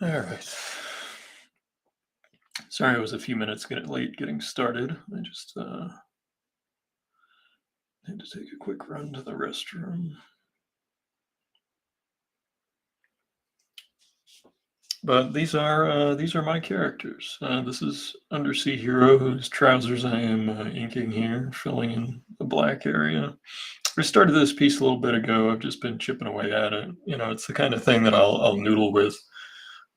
All right. Sorry, I was a few minutes late getting started. I just had to take a quick run to the restroom. But these are my characters. This is Undersea Hero, whose trousers I am inking here, filling in the black area. I started this piece a little bit ago. I've just been chipping away at it. It's the kind of thing that I'll noodle with.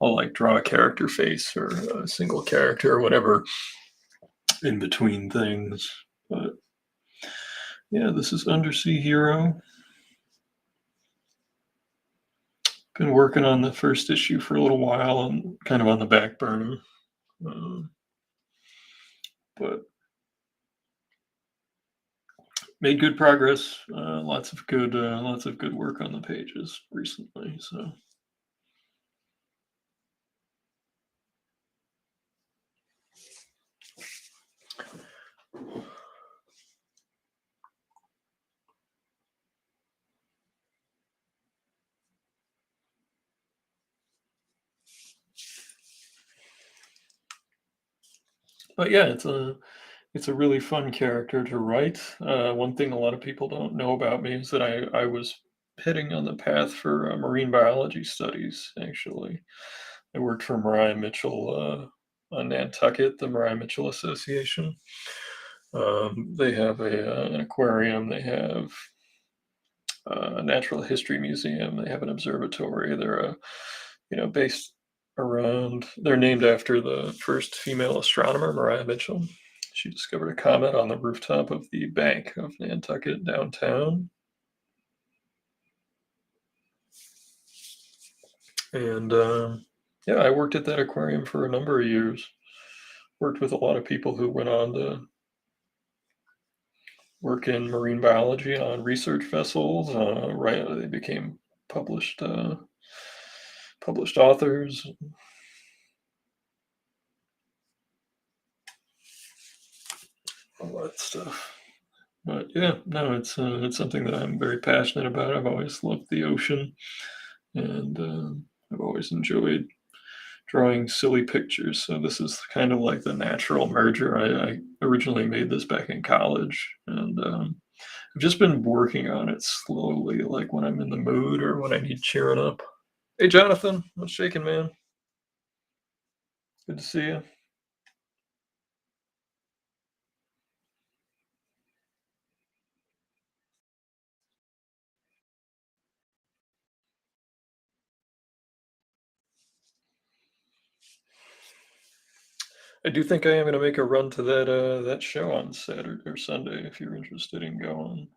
I'll like draw a character face or a single character or whatever in between things. But yeah, this is Undersea Hero. Been working on the first issue for a little while and kind of on the back burner. Um, but made good progress. Lots of good work on the pages recently. So but yeah, it's a really fun character to write. One thing a lot of people don't know about me is that I was heading on the path for marine biology studies. Actually, I worked for Mariah Mitchell on Nantucket, the Mariah Mitchell Association. They have an aquarium. They have a natural history museum. They have an observatory. Based around. They're named after the first female astronomer, Mariah Mitchell. She discovered a comet on the rooftop of the bank of Nantucket downtown. And yeah, I worked at that aquarium for a number of years. Worked with a lot of people who went on to work in marine biology on research vessels. Right, they became published published authors. All that stuff. But yeah, no, it's something that I'm very passionate about. I've always loved the ocean, and I've always enjoyed drawing silly pictures. So this is kind of like the natural merger. I originally made this back in college, and I've just been working on it slowly, like when I'm in the mood or when I need cheering up. Hey, Jonathan, what's shaking, man? Good to see you. I do think I am going to make a run to that show on Saturday or Sunday if you're interested in going.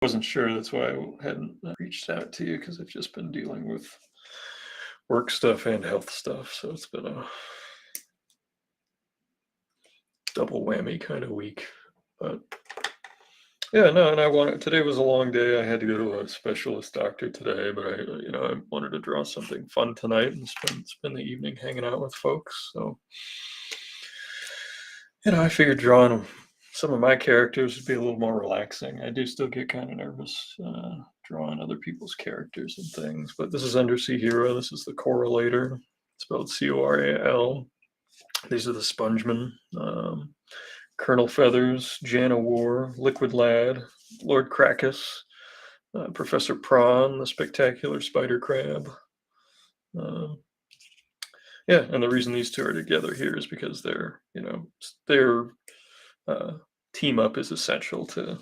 Wasn't sure. That's why I hadn't reached out to you because I've just been dealing with work stuff and health stuff. So it's been a double whammy kind of week. But yeah, no, and today was a long day. I had to go to a specialist doctor today, but I wanted to draw something fun tonight and spend the evening hanging out with folks. So, I figured drawing some of my characters would be a little more relaxing. I do still get kind of nervous drawing other people's characters and things, but this is Undersea Hero. This is the Correlator, spelled Coral. These are the Spongemen. Colonel Feathers, Jana War, Liquid Lad, Lord Crackus, Professor Prawn, the Spectacular Spider Crab. Yeah, and the reason these two are together here is because their team up is essential to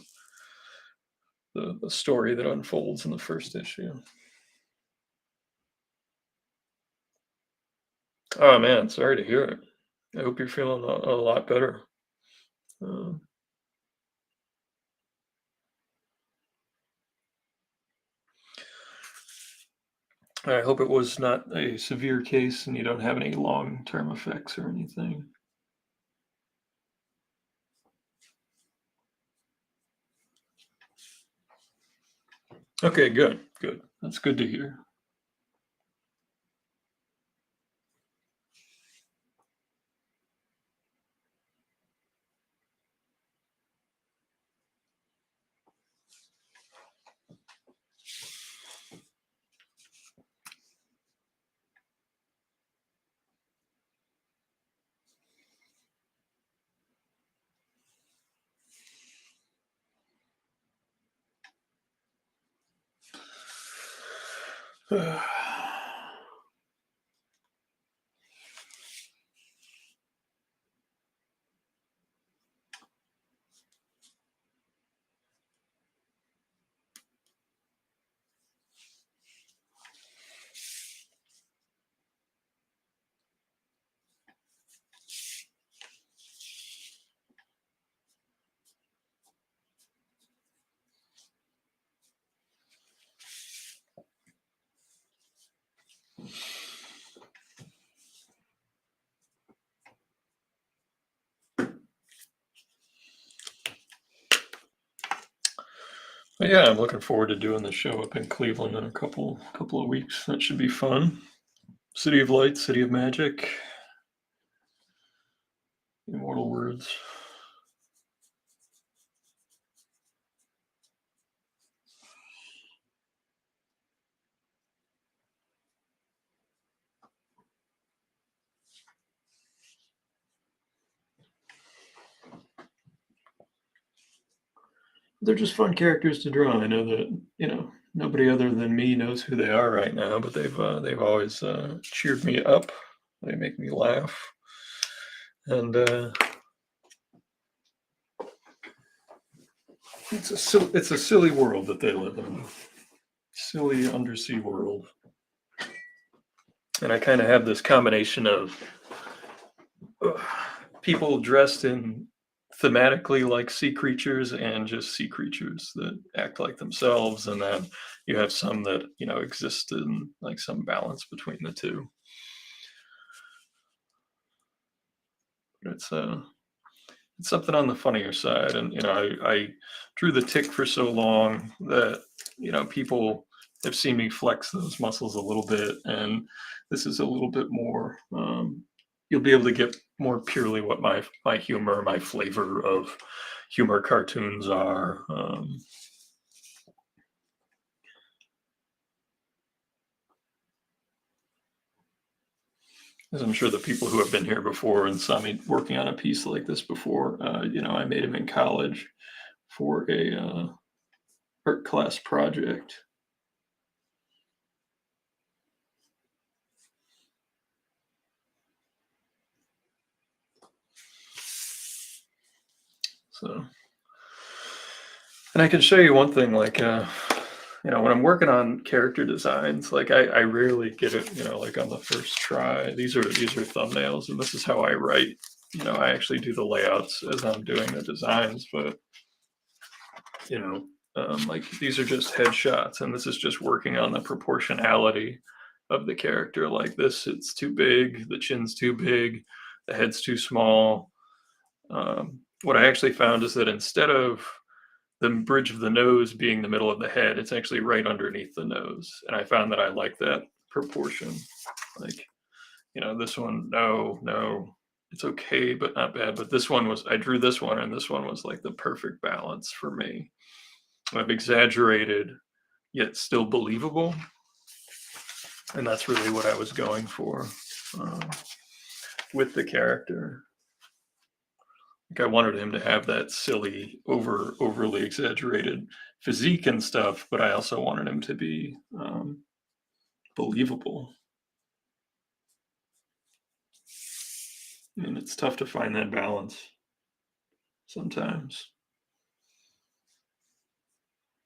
the story that unfolds in the first issue. Oh man, sorry to hear it. I hope you're feeling a lot better. Um, I hope it was not a severe case and you don't have any long-term effects or anything. Okay, good, good. That's good to hear. But yeah, I'm looking forward to doing the show up in Cleveland in a couple of weeks. That should be fun. City of Light, City of Magic, Immortal Words. They're just fun characters to draw. I know that nobody other than me knows who they are right now, but they've always cheered me up. They make me laugh, and it's a silly world that they live in. Silly undersea world, and I kind of have this combination of people dressed in thematically like sea creatures and just sea creatures that act like themselves, and then you have some that exist in like some balance between the two. It's something on the funnier side, and I drew the Tick for so long that people have seen me flex those muscles a little bit, and this is a little bit more. You'll be able to get more purely what my humor, my flavor of humor cartoons are. As I'm sure the people who have been here before and saw me working on a piece like this before, I made him in college for a art class project. So, and I can show you one thing, like, when I'm working on character designs, like I rarely get it, like on the first try. These are thumbnails, and this is how I write. I actually do the layouts as I'm doing the designs, but like these are just headshots, and this is just working on the proportionality of the character. Like this, it's too big, the chin's too big, the head's too small. What I actually found is that instead of the bridge of the nose being the middle of the head, it's actually right underneath the nose. And I found that I like that proportion. Like, this one, no, it's okay, but not bad. But this one I drew this one, and this one was like the perfect balance for me. I've exaggerated, yet still believable. And that's really what I was going for with the character. Like I wanted him to have that silly, overly exaggerated physique and stuff, but I also wanted him to be believable. And it's tough to find that balance sometimes.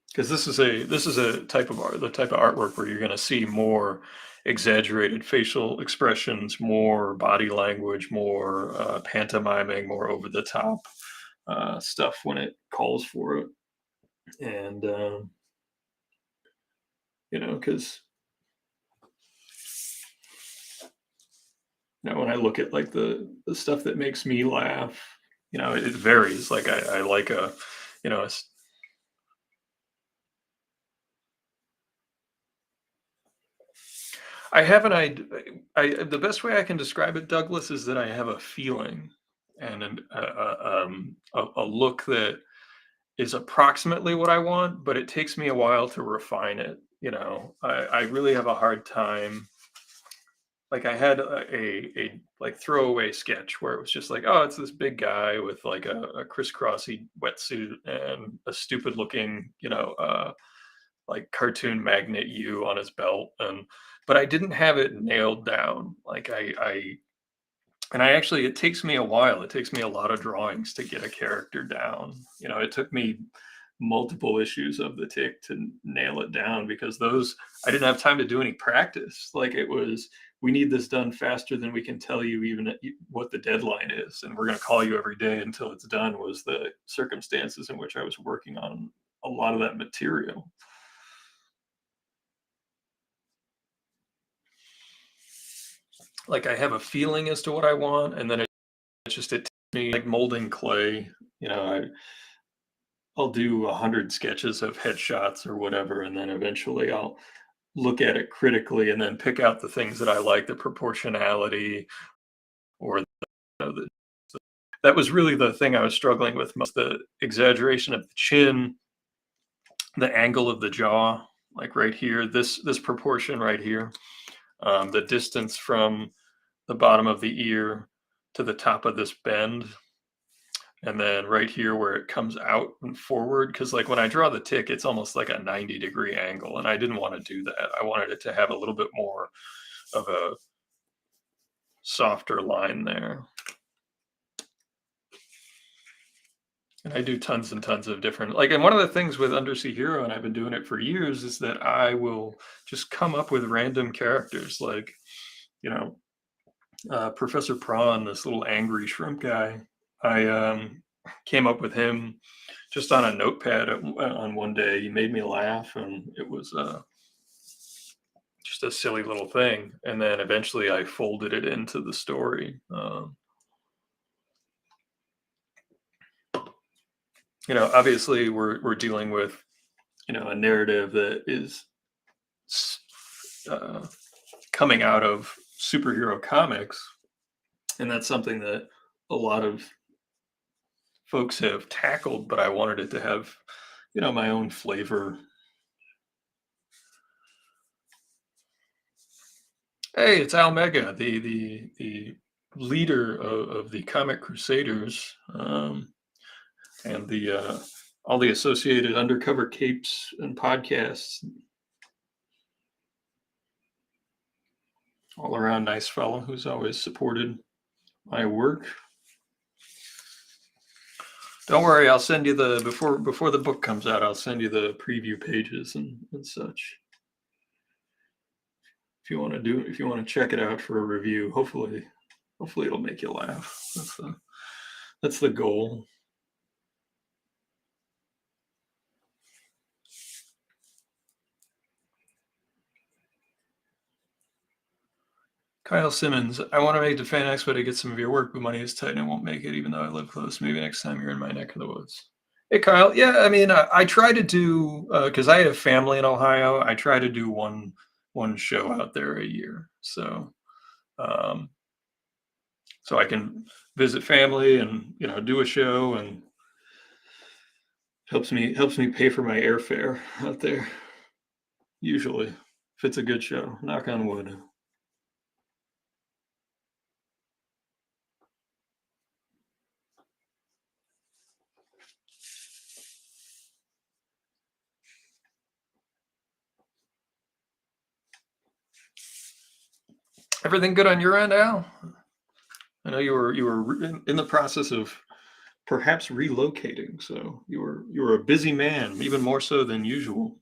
Because this is a type of art, the type of artwork where you're going to see more exaggerated facial expressions, more body language, more pantomiming, more over the top stuff when it calls for it. And because when I look at like the stuff that makes me laugh, it varies. Like I like a I have an idea. The best way I can describe it, Douglas, is that I have a feeling and a look that is approximately what I want, but it takes me a while to refine it. I really have a hard time. Like I had a like throwaway sketch where it was just like, oh, it's this big guy with like a crisscrossy wetsuit and a stupid looking, like cartoon magnet U on his belt, and but I didn't have it nailed down. Like I actually it takes me a while. It takes me a lot of drawings to get a character down. You know, it took me multiple issues of the tick to nail it down because those I didn't have time to do any practice. Like it was we need this done faster than we can tell you even what the deadline is, and we're going to call you every day until it's done was the circumstances in which I was working on a lot of that material. Like I have a feeling as to what I want, and then it takes me like molding clay. You know, I'll do 100 sketches of headshots or whatever, and then eventually I'll look at it critically and then pick out the things that I like, the proportionality or the that was really the thing I was struggling with most, the exaggeration of the chin, the angle of the jaw, like right here, this proportion right here, the distance from the bottom of the ear to the top of this bend, and then right here where it comes out and forward. Because like when I draw the tick, it's almost like a 90-degree angle, and I didn't want to do that. I wanted it to have a little bit more of a softer line there. And I do tons and tons of different, like, and one of the things with Undersea Hero, and I've been doing it for years, is that I will just come up with random characters, like, you know, Professor Prawn, this little angry shrimp guy. I came up with him just on a notepad on one day. He made me laugh, and it was just a silly little thing. And then eventually I folded it into the story. You know, obviously we're dealing with, you know, a narrative that is uh, coming out of superhero comics, and that's something that a lot of folks have tackled, but I wanted it to have, you know, my own flavor. Hey, it's Al Mega, the leader of the Comic Crusaders, and the all the associated undercover capes and podcasts. All around nice fellow who's always supported my work. Don't worry, I'll send you the before the book comes out. I'll send you the preview pages and such. If you want to check it out for a review, hopefully it'll make you laugh. That's the goal. Kyle Simmons, I want to make the Fan Expo to get some of your work, but money is tight and I won't make it, even though I live close. Maybe next time you're in my neck of the woods. Hey, Kyle. Yeah, I mean, I try to do because I have family in Ohio. I try to do one show out there a year, um, so I can visit family and, you know, do a show, and helps me pay for my airfare out there. Usually, if it's a good show, knock on wood. Everything good on your end, Al? I know you were in the process of perhaps relocating, so you were a busy man, even more so than usual.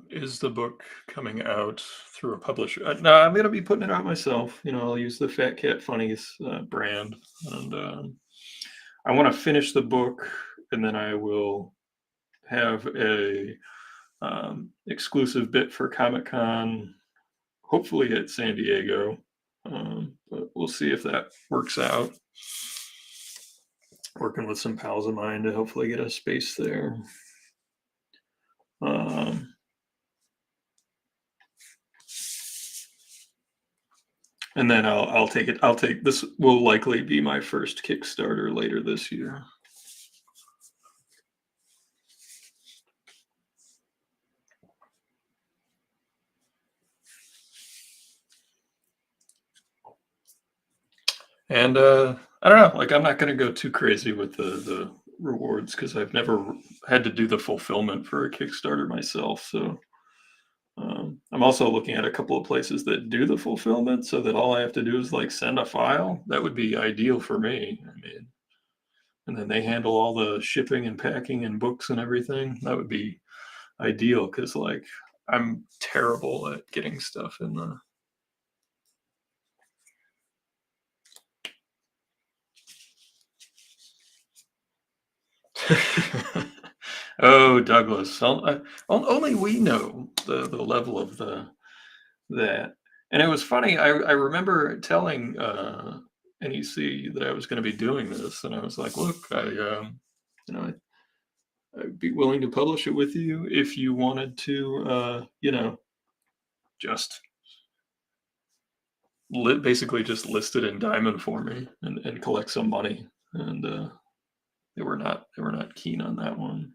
Is the book coming out through a publisher? No, I'm going to be putting it out myself. You know, I'll use the Fat Cat Funnies brand, and I want to finish the book, and then I will have a exclusive bit for Comic Con, hopefully at San Diego. But we'll see if that works out. Working with some pals of mine to hopefully get a space there. And then I'll take it. I'll take this will likely be my first Kickstarter later this year. And I don't know, like I'm not going to go too crazy with the rewards because I've never had to do the fulfillment for a Kickstarter myself. So I'm also looking at a couple of places that do the fulfillment, so that all I have to do is like send a file. That would be ideal for me. I mean, and then they handle all the shipping and packing and books and everything. That would be ideal because like I'm terrible at getting stuff in the. Oh, Douglas, only we know the level of the that. And it was funny. I remember telling NEC that I was going to be doing this, and I was like, "Look, you know, I'd be willing to publish it with you if you wanted to, just basically just list it in Diamond for me and collect some money." And they were not keen on that one,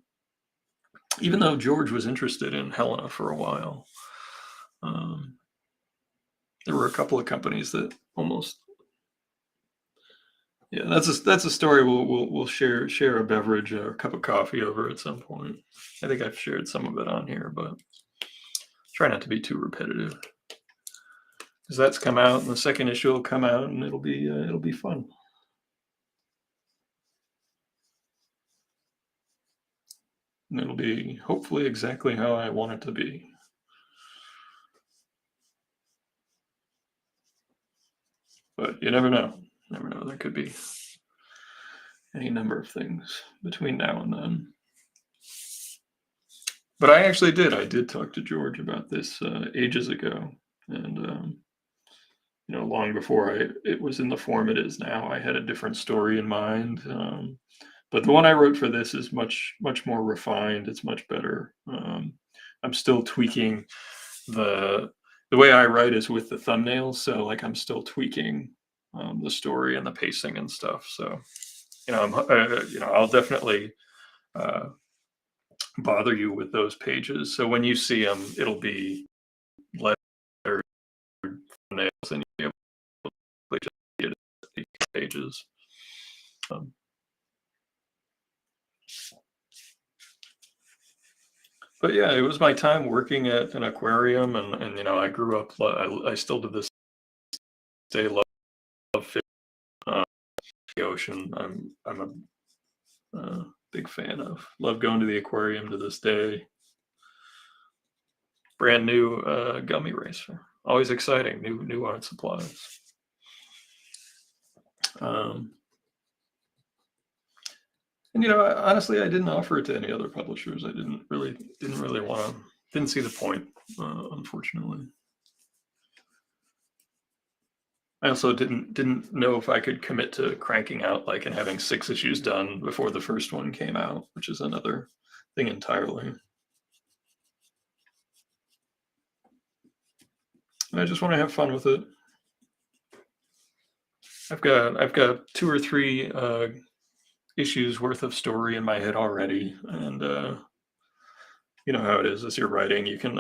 even though George was interested in Helena for a while. Um, there were a couple of companies that almost. Yeah, that's a story we'll share a beverage or a cup of coffee over at some point. I think I've shared some of it on here, but try not to be too repetitive because that's come out, and the second issue will come out, and it'll be fun. And it'll be hopefully exactly how I want it to be. But you never know. Never know. There could be any number of things between now and then. But I actually did. I did talk to George about this ages ago, and long before it was in the form it is now. I had a different story in mind, but the one I wrote for this is much more refined. It's much better. I'm still tweaking the way I write is with the thumbnails, so like I'm still tweaking the story and the pacing and stuff. So I'll definitely uh, bother you with those pages. So when you see them, it'll be letter thumbnails, and you'll be able to just see it as these pages. Um, but yeah, it was my time working at an aquarium, and I grew up. I still to this day love fish, uh, the ocean. I'm a big fan of. Love going to the aquarium to this day. Brand new gummy racer. Always exciting. New art supplies. Um, and honestly, I didn't offer it to any other publishers. I didn't really want to. Didn't see the point, unfortunately. I also didn't know if I could commit to cranking out like and having 6 issues done before the first one came out, which is another thing entirely. I just want to have fun with it. I've got 2 or 3 issues worth of story in my head already, and you know how it is as you're writing. You can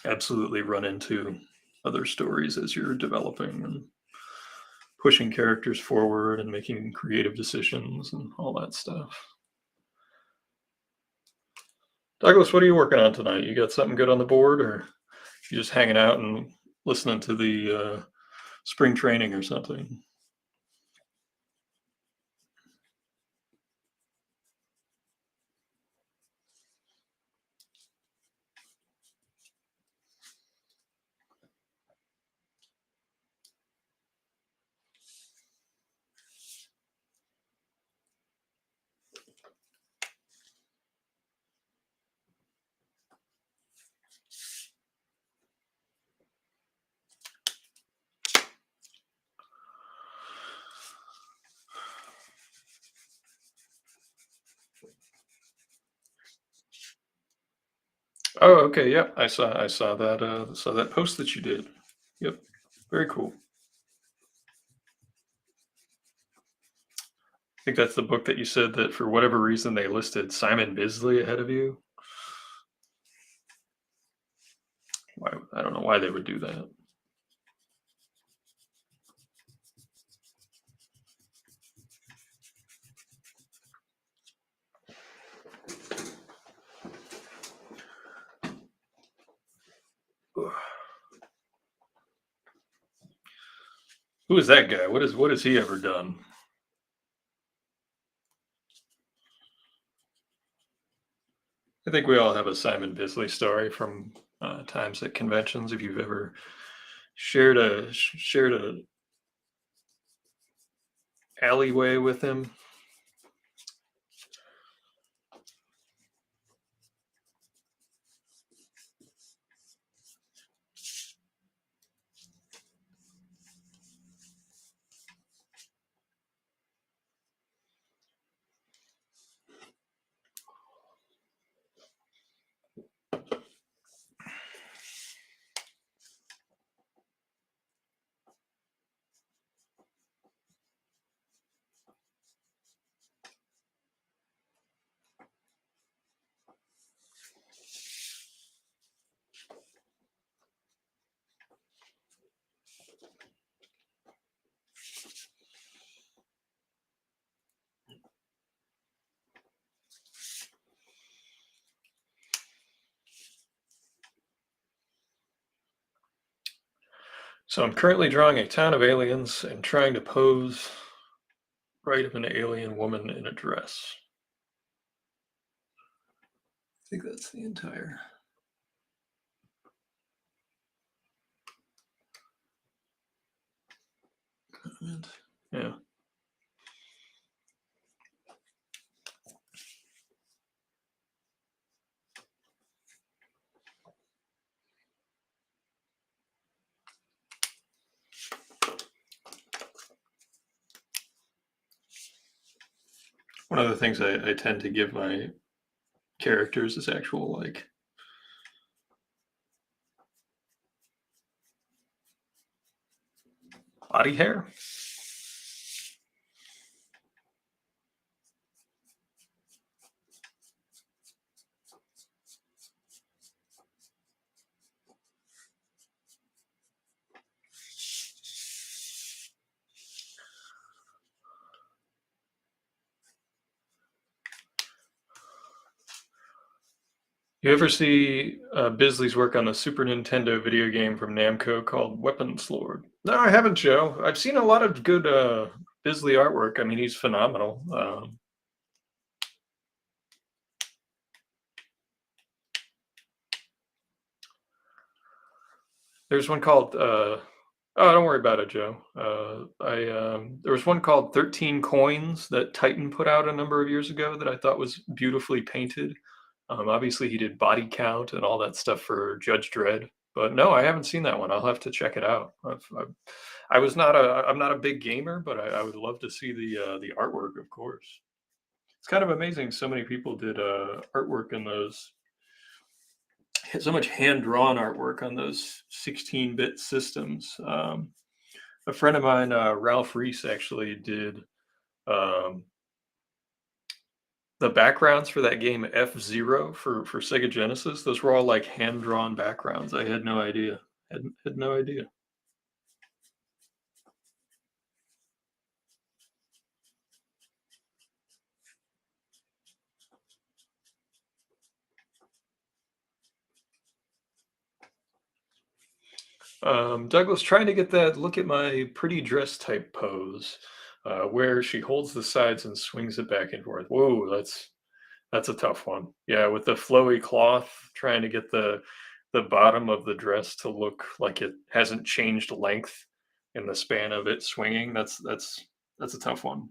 absolutely run into other stories as you're developing and pushing characters forward and making creative decisions and all that stuff. Douglas, what are you working on tonight? You got something good on the board, or you just hanging out and listening to the spring training or something? Oh, okay. Yep, I saw that. Saw that post that you did. Yep. Very cool. I think that's the book that you said that for whatever reason they listed Simon Bisley ahead of you. Why? I don't know why they would do that. Who is that guy? What has he ever done? I think we all have a Simon Bisley story from times at conventions. If you've ever shared a alleyway with him. So I'm currently drawing a town of aliens and trying to pose right of an alien woman in a dress. I think that's the entire comment. Yeah. One of the things I tend to give my characters is actual like body hair. You ever see Bisley's work on the Super Nintendo video game from Namco called Weapons Lord? No, I haven't, Joe. I've seen a lot of good Bisley artwork. I mean, he's phenomenal. There's one called oh, don't worry about it, Joe. I There was one called 13 Coins that Titan put out a number of years ago that I thought was beautifully painted. Obviously, he did body count and all that stuff for Judge Dredd. But no, I haven't seen that one. I'll have to check it out. I'm not a big gamer, but I would love to see the artwork, of course. It's kind of amazing. So many people did artwork in those, so much hand drawn artwork on those 16-bit systems. A friend of mine, Ralph Reese, actually did um, the backgrounds for that game F-Zero for Sega Genesis. Those were all like hand drawn backgrounds. I had no idea. Had no idea. Douglas, trying to get that look at my pretty dress type pose, where she holds the sides and swings it back and forth. Whoa, that's a tough one. Yeah, with the flowy cloth, trying to get the bottom of the dress to look like it hasn't changed length in the span of it swinging. That's a tough one.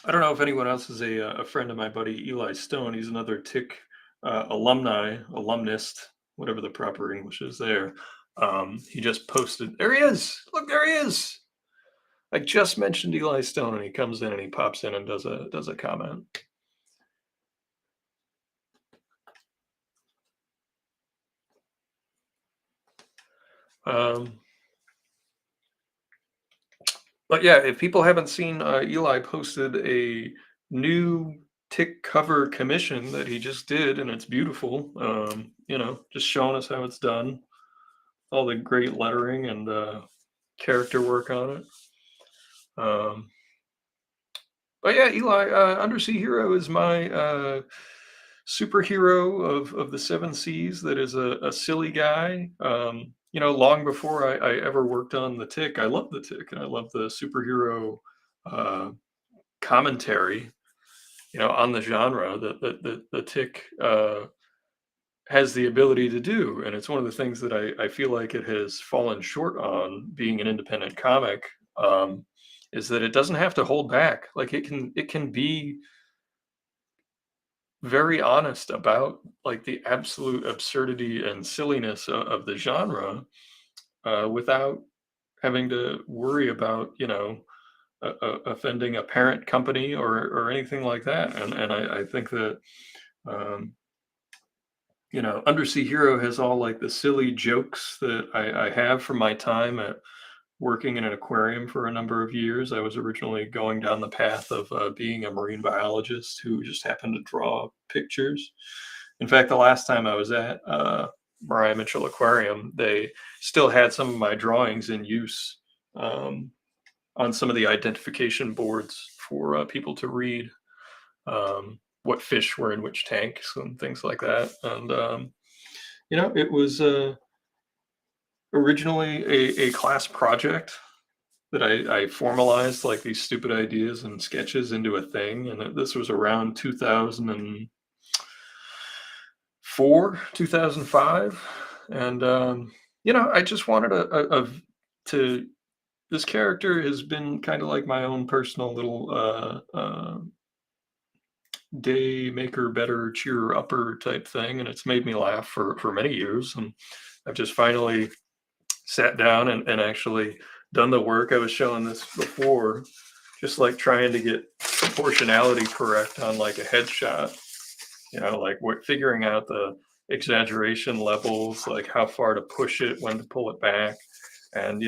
I don't know if anyone else is a friend of my buddy Eli Stone. He's another Tick alumnist, whatever the proper English is there. He just posted, there he is. Look, there he is. I just mentioned Eli Stone, and he comes in and he pops in and does a comment. Um, but yeah, if people haven't seen, Eli posted a new tick cover commission that he just did, and it's beautiful. Just showing us how it's done, all the great lettering and character work on it. But yeah, Eli, Undersea Hero is my superhero of the seven seas that is a silly guy. Long before I ever worked on the Tick, I love the Tick and I love the superhero uh, commentary, on the genre that the Tick has the ability to do. And it's one of the things that I feel like it has fallen short on being an independent comic. Is that it doesn't have to hold back. Like it can be very honest about like the absolute absurdity and silliness of the genre, without having to worry about offending a parent company or anything like that. And I think that um, Undersea Hero has all like the silly jokes that I have from my time at working in an aquarium for a number of years. I was originally going down the path of being a marine biologist who just happened to draw pictures. In fact, the last time I was at Mariah Mitchell Aquarium, they still had some of my drawings in use, um, on some of the identification boards for people to read, what fish were in which tanks and things like that. And, it was originally a class project that I formalized like these stupid ideas and sketches into a thing. And this was around 2004, 2005. And, I just wanted to, this character has been kind of like my own personal little day maker, better, cheer upper type thing. And it's made me laugh for many years. And I've just finally sat down and actually done the work. I was showing this before, just like trying to get proportionality correct on like a headshot, like what figuring out the exaggeration levels, like how far to push it, when to pull it back. And,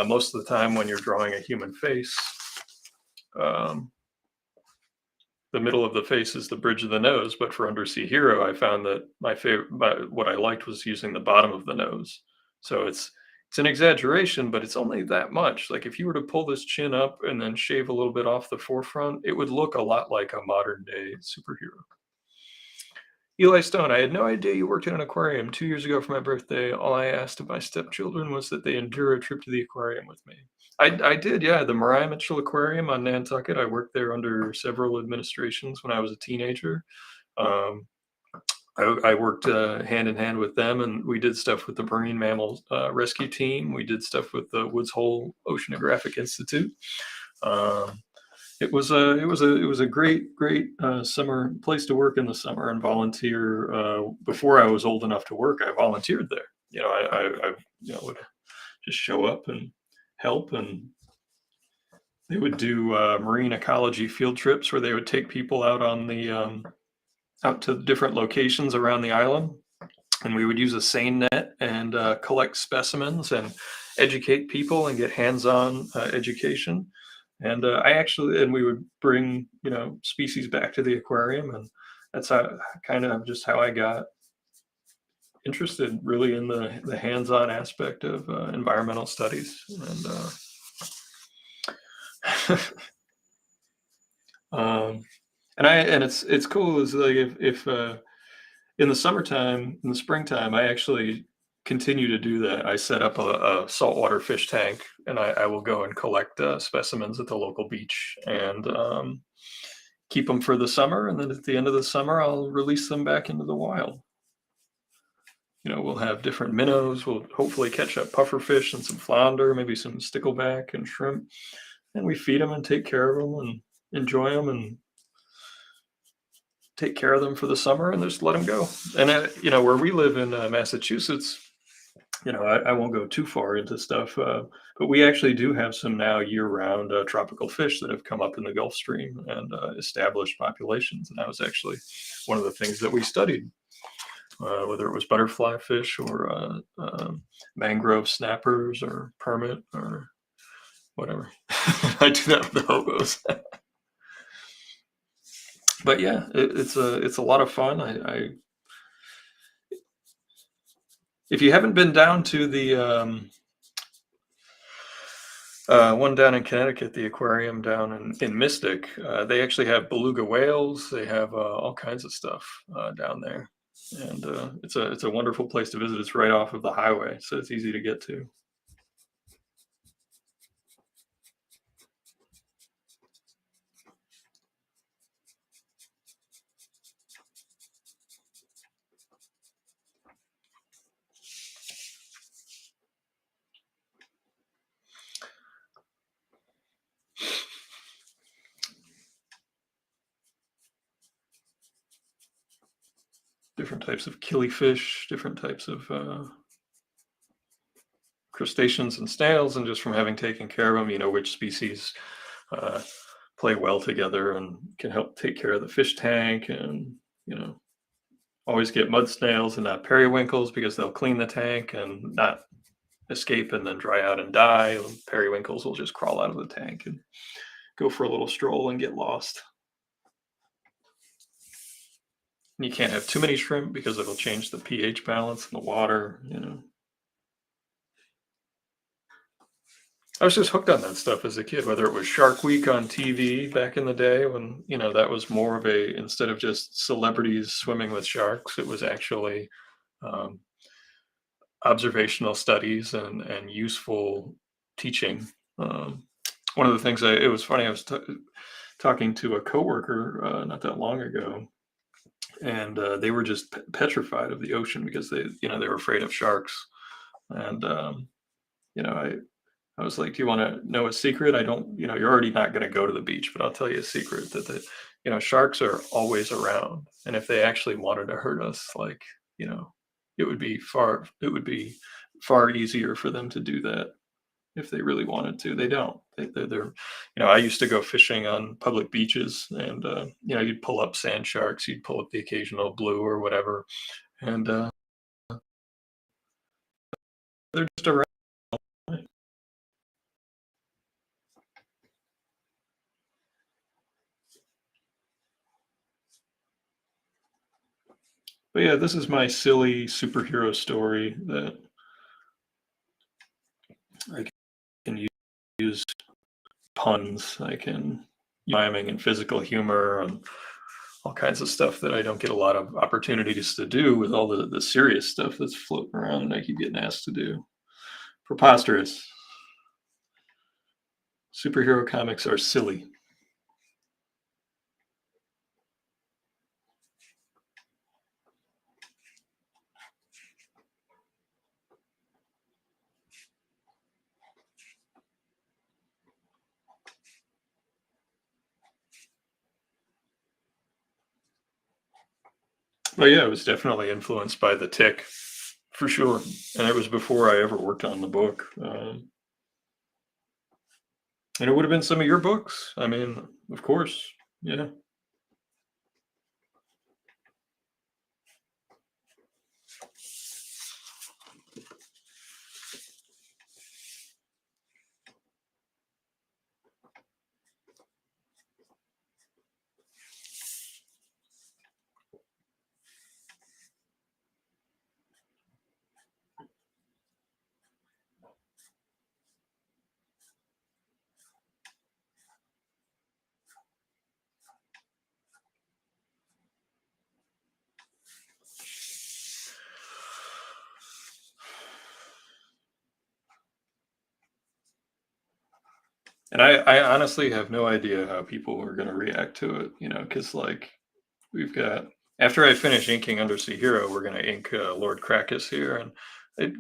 most of the time when you're drawing a human face, um, the middle of the face is the bridge of the nose. But for Undersea Hero, I found that what I liked was using the bottom of the nose. So it's an exaggeration, but it's only that much. Like if you were to pull this chin up and then shave a little bit off the forefront, it would look a lot like a modern day superhero. Eli Stone, I had no idea you worked in an aquarium. 2 years ago for my birthday, all I asked of my stepchildren was that they endure a trip to the aquarium with me. I did, yeah. The Mariah Mitchell Aquarium on Nantucket. I worked there under several administrations when I was a teenager. Um, I worked hand in hand with them, and we did stuff with the Marine Mammals Rescue Team. We did stuff with the Woods Hole Oceanographic Institute. Um, it was a great summer place to work in the summer and volunteer. Before I was old enough to work, I volunteered there. I would just show up and help, and they would do marine ecology field trips where they would take people out to different locations around the island, and we would use a seine net and collect specimens and educate people and get hands-on education. And we would bring species back to the aquarium, and that's how kind of just how I got interested really in the hands-on aspect of environmental studies. And um, and it's cool is like if in the summertime, in the springtime, I actually continue to do that. I set up a saltwater fish tank, and I will go and collect specimens at the local beach and keep them for the summer. And then at the end of the summer, I'll release them back into the wild. We'll have different minnows. We'll hopefully catch up pufferfish and some flounder, maybe some stickleback and shrimp. And we feed them and take care of them and enjoy them and take care of them for the summer and just let them go. And where we live in Massachusetts, I won't go too far into stuff, but we actually do have some now year-round tropical fish that have come up in the Gulf Stream and established populations. And that was actually one of the things that we studied, whether it was butterfly fish or mangrove snappers or permit or whatever. I do that with the hobos. But yeah, it's a lot of fun. If you haven't been down to the one down in Connecticut, the aquarium down in Mystic, they actually have beluga whales. They have all kinds of stuff down there, and it's a wonderful place to visit. It's right off of the highway, so it's easy to get to. Different types of killifish, different types of crustaceans and snails, and just from having taken care of them, which species uh, play well together and can help take care of the fish tank, and you know always get mud snails and not periwinkles because they'll clean the tank and not escape and then dry out and die. Periwinkles will just crawl out of the tank and go for a little stroll and get lost. And you can't have too many shrimp because it'll change the pH balance in the water. I was just hooked on that stuff as a kid, whether it was Shark Week on TV back in the day when, that was more of instead of just celebrities swimming with sharks, it was actually um, observational studies and useful teaching. Um, One of the things it was funny, I was talking to a coworker not that long ago, and they were just petrified of the ocean because they were afraid of sharks. And I was like, "Do you want to know a secret? I don't, you're already not going to go to the beach, but I'll tell you a secret that sharks are always around, and if they actually wanted to hurt us, like, you know, it would be far easier for them to do that if they really wanted to. They don't. They're I used to go fishing on public beaches, and you'd pull up sand sharks, you'd pull up the occasional blue or whatever, and they're just around. But yeah, this is my silly superhero story that I can use puns. I can miming and physical humor and all kinds of stuff that I don't get a lot of opportunities to do with all the serious stuff that's floating around and I keep getting asked to do. Preposterous. Superhero comics are silly. But yeah, it was definitely influenced by the Tick, for sure. And it was before I ever worked on the book. And it would have been some of your books. I mean, of course. Yeah. And I honestly have no idea how people are going to react to it, because like we've got, after I finish inking Undersea Hero, we're going to ink Lord Crackus here. And, it,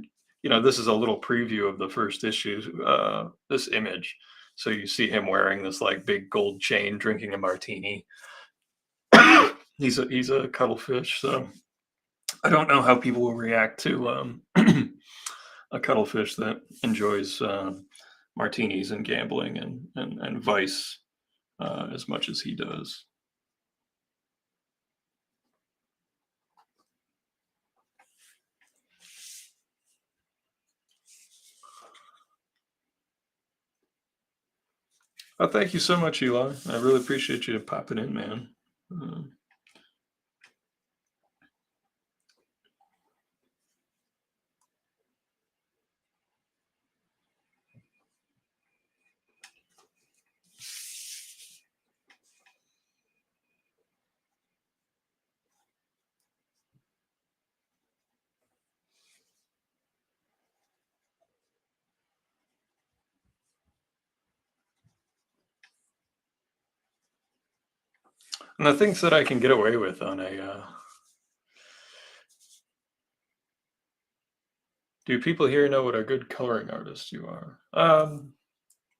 this is a little preview of the first issue, this image. So you see him wearing this like big gold chain, drinking a martini. He's a cuttlefish. So I don't know how people will react to a cuttlefish that enjoys martinis and gambling and vice as much as he does. Oh, thank you so much, Eli. I really appreciate you popping in, man. Uh, and the things that I can get away with on a do people here know what a good coloring artist you are?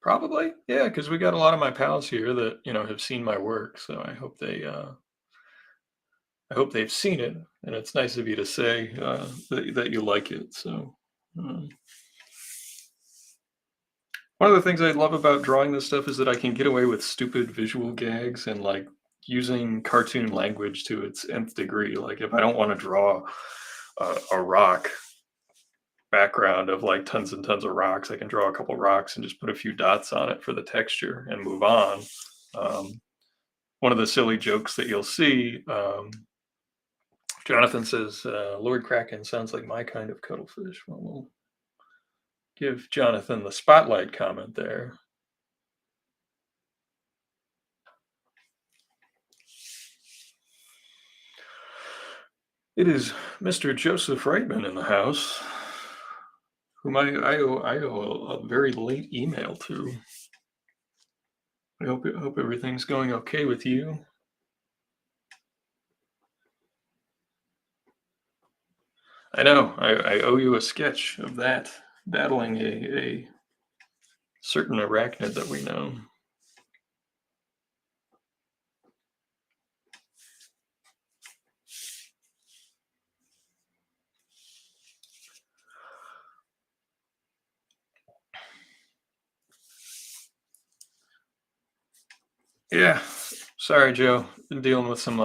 Probably, yeah, because we got a lot of my pals here that have seen my work, so I hope they've seen it, and it's nice of you to say that you like it. So, um, one of the things I love about drawing this stuff is that I can get away with stupid visual gags and like using cartoon language to its nth degree. Like if I don't want to draw a rock background of like tons and tons of rocks, I can draw a couple rocks and just put a few dots on it for the texture and move on. Um, One of the silly jokes that you'll see, Jonathan says, Lord Kraken sounds like my kind of cuttlefish. Well, we'll give Jonathan the spotlight comment there. It is Mr. Joseph Reitman in the house, whom I owe a very late email to. I hope everything's going okay with you. I know. I owe you a sketch of that battling a certain arachnid that we know. Yeah. Sorry, Joe. Been dealing with some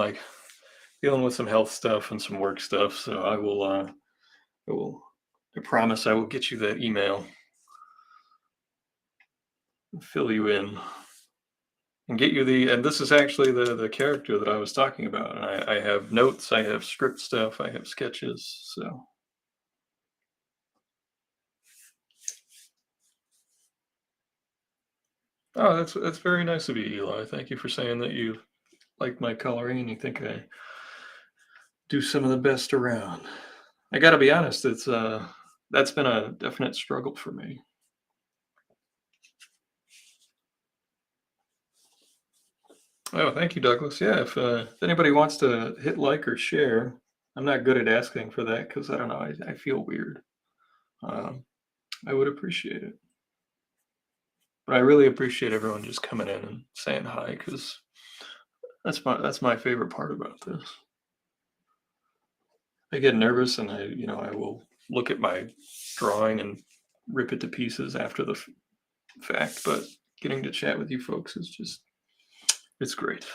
health stuff and some work stuff. So I will I promise I will get you that email and fill you in and get you and this is actually the character that I was talking about. And I have notes, I have script stuff, I have sketches. So oh, that's very nice of you, Eli. Thank you for saying that you like my coloring and you think I do some of the best around. I gotta be honest, that's been a definite struggle for me. Oh, thank you, Douglas. Yeah, if anybody wants to hit like or share, I'm not good at asking for that because I don't know, I feel weird. Um, I would appreciate it. But I really appreciate everyone just coming in and saying hi because that's my favorite part about this. I get nervous and I will look at my drawing and rip it to pieces after the fact, but getting to chat with you folks is just it's great.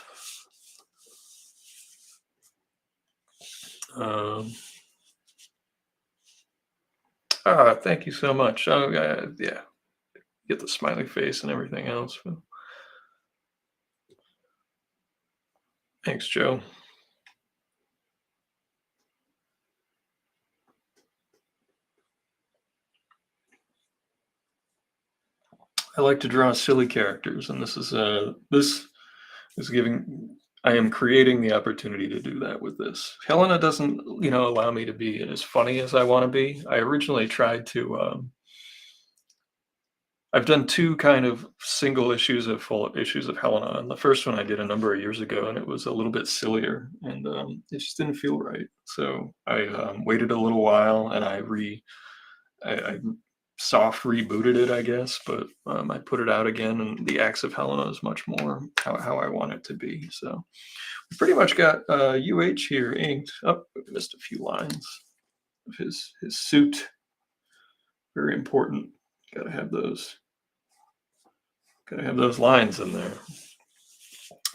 Um, Thank you so much. Oh, yeah, get the smiley face and everything else. Thanks, Joe. I like to draw silly characters, and this is giving. I am creating the opportunity to do that with this. Helena doesn't, allow me to be as funny as I want to be. I originally tried to. I've done two kind of single issues of full issues of Helena, and the first one I did a number of years ago, and it was a little bit sillier, and it just didn't feel right. So I waited a little while, and I soft rebooted it, I guess, but I put it out again, and the Axe of Helena is much more how I want it to be. So we pretty much got UH here inked. Oh, missed a few lines of his suit. Very important. Gotta have those. Gotta have those lines in there.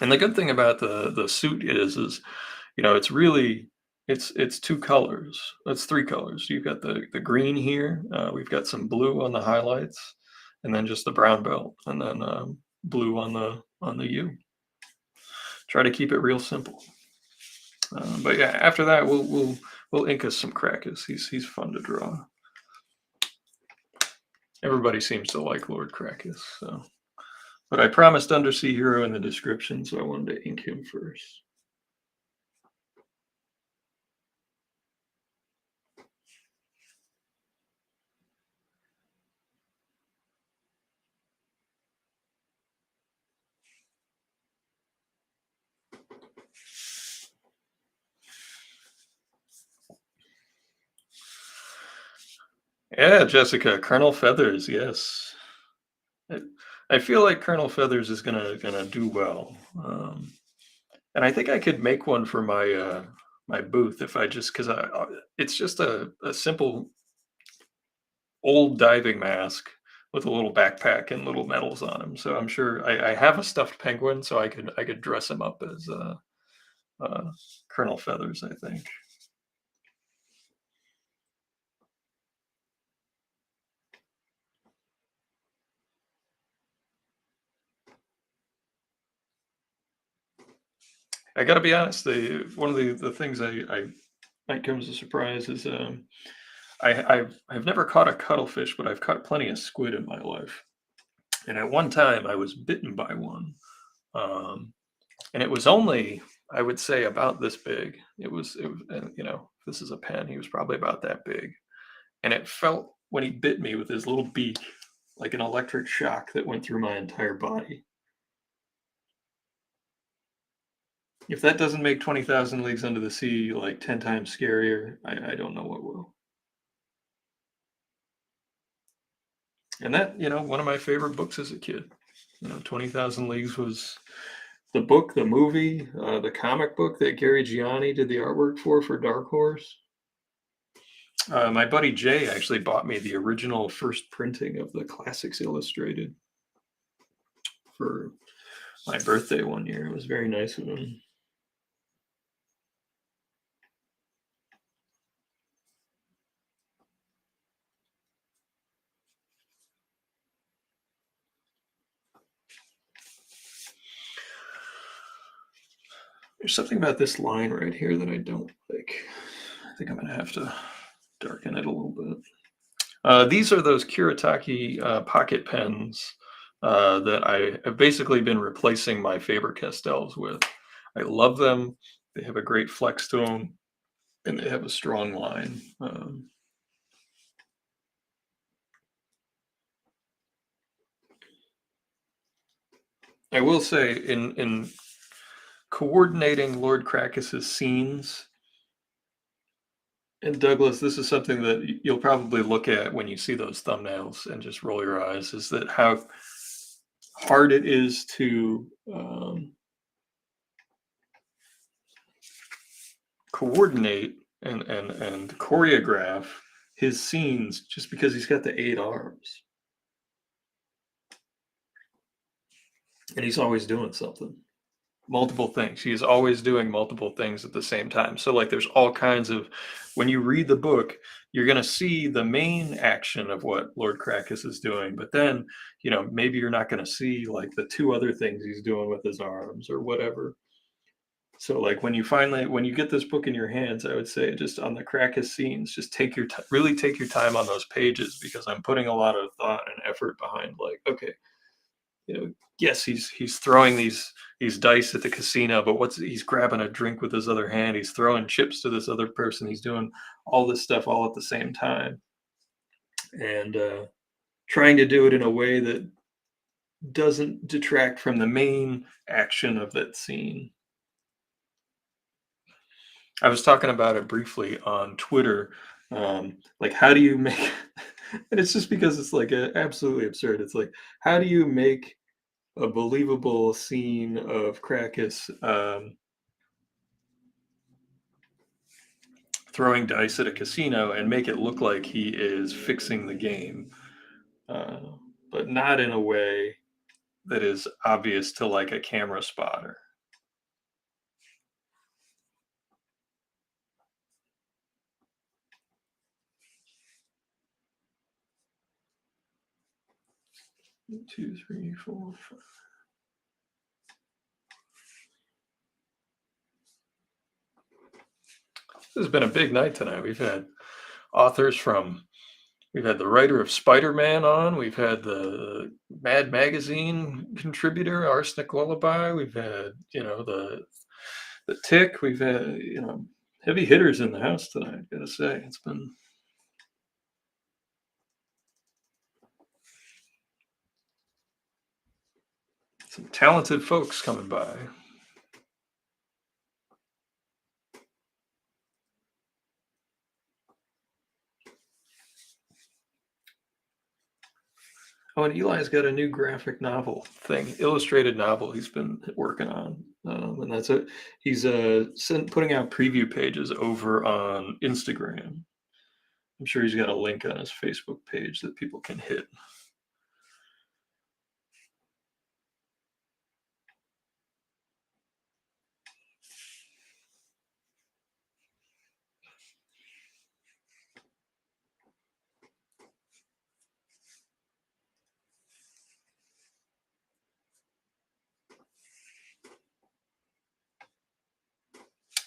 And the good thing about the suit is it's really it's two colors. It's three colors. You've got the green here. We've got some blue on the highlights, and then just the brown belt, and then blue on the U. Try to keep it real simple. But yeah, after that we'll ink us some Crackus. He's fun to draw. Everybody seems to like Lord Crackus. So, but I promised Undersea Hero in the description, so I wanted to ink him first. Yeah, Jessica, Colonel Feathers, yes. I, I feel like Colonel Feathers is gonna do well, and I think I could make one for my booth if I just because it's just a simple old diving mask with a little backpack and little medals on him. So I'm sure I have a stuffed penguin, so I could dress him up as uh, Colonel Feathers. I think. I got to be honest. One of the things I might come as a surprise is I've never caught a cuttlefish, but I've caught plenty of squid in my life. And at one time, I was bitten by one, um, and it was only I would say about this big. It was this is a pen. He was probably about that big, and it felt when he bit me with his little beak like an electric shock that went through my entire body. If that doesn't make 20,000 Leagues Under the Sea like 10 times scarier, I don't know what will. And that, one of my favorite books as a kid. 20,000 Leagues was the book, the movie, the comic book that Gary Gianni did the artwork for Dark Horse. My buddy Jay actually bought me the original first printing of the Classics Illustrated for my birthday one year. It was very nice of him. There's something about this line right here that I don't like. I think I'm going to have to darken it a little bit. These are those Kuretake pocket pens that I have basically been replacing my Faber-Castells with. I love them. They have a great flex to them, and they have a strong line. I will say, in coordinating Lord Crackus's scenes, and Douglas, this is something that you'll probably look at when you see those thumbnails and just roll your eyes, is that how hard it is to coordinate and choreograph his scenes just because he's got the 8 arms. And he's always doing something. Multiple things. He is always doing multiple things at the same time. So like there's all kinds of when you read the book, you're going to see the main action of what Lord Crackus is doing, but then, maybe you're not going to see like the two other things he's doing with his arms or whatever. So like when you get this book in your hands, I would say just on the Crackus scenes, just really take your time on those pages because I'm putting a lot of thought and effort behind like, okay, yes, he's throwing these dice at the casino, but he's grabbing a drink with his other hand, he's throwing chips to this other person, he's doing all this stuff all at the same time, and trying to do it in a way that doesn't detract from the main action of that scene. I was talking about it briefly on Twitter. Like, how do you make, and it's just because it's like absolutely absurd. It's like, how do you make a believable scene of Crackus throwing dice at a casino and make it look like he is fixing the game, uh, but not in a way that is obvious to like a camera spotter. One, two, three, four, five. This has been a big night tonight. We've had authors from, we've had the writer of Spider-Man on, we've had the Mad Magazine contributor, Arsenic Lullaby, we've had, the Tick, we've had, heavy hitters in the house tonight, I gotta say. It's been some talented folks coming by. Oh, and Eli's got a new graphic novel thing, illustrated novel he's been working on, and that's it. He's putting out preview pages over on Instagram. I'm sure he's got a link on his Facebook page that people can hit.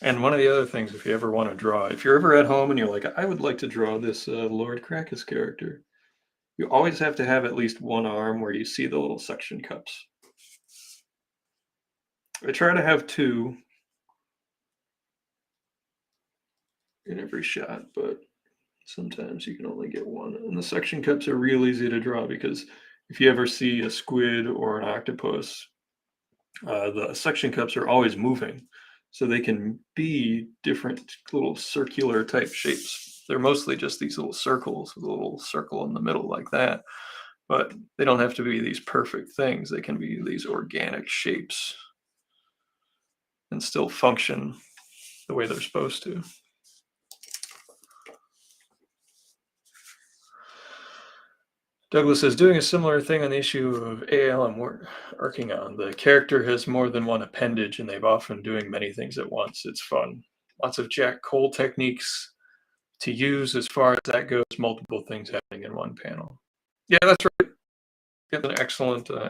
And one of the other things, if you ever want to draw, if you're ever at home and you're like, I would like to draw this Lord Crackus character, you always have to have at least one arm where you see the little suction cups. I try to have two in every shot, but sometimes you can only get one. And the suction cups are real easy to draw because if you ever see a squid or an octopus, the suction cups are always moving. So they can be different little circular type shapes. They're mostly just these little circles with a little circle in the middle like that. But they don't have to be these perfect things. They can be these organic shapes and still function the way they're supposed to. Douglas says, doing a similar thing on the issue of AL I'm working on. The character has more than one appendage, and they've often doing many things at once. It's fun. Lots of Jack Cole techniques to use as far as that goes. Multiple things happening in one panel. Yeah, that's right. That's an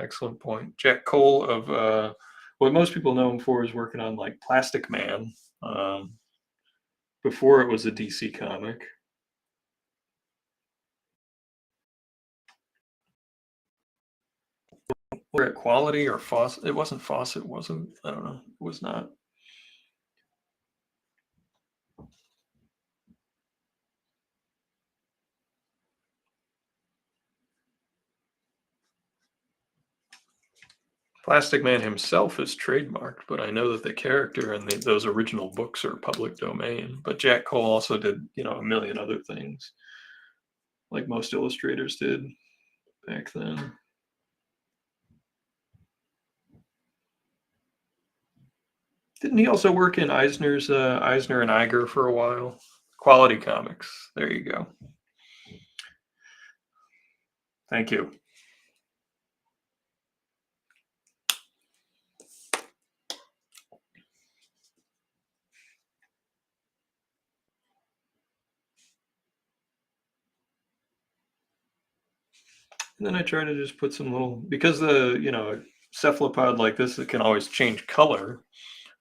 excellent point. Jack Cole of what most people know him for is working on like Plastic Man. Before it was a DC comic. We're at Quality or Fawcett. It wasn't Fawcett, wasn't. I don't know. It was not. Plastic Man himself is trademarked, but I know that the character and those original books are public domain. But Jack Cole also did, a million other things, like most illustrators did back then. Didn't he also work in Eisner and Iger for a while? Quality Comics. There you go. Thank you. And then I try to just put some little, because the cephalopod like this, it can always change color,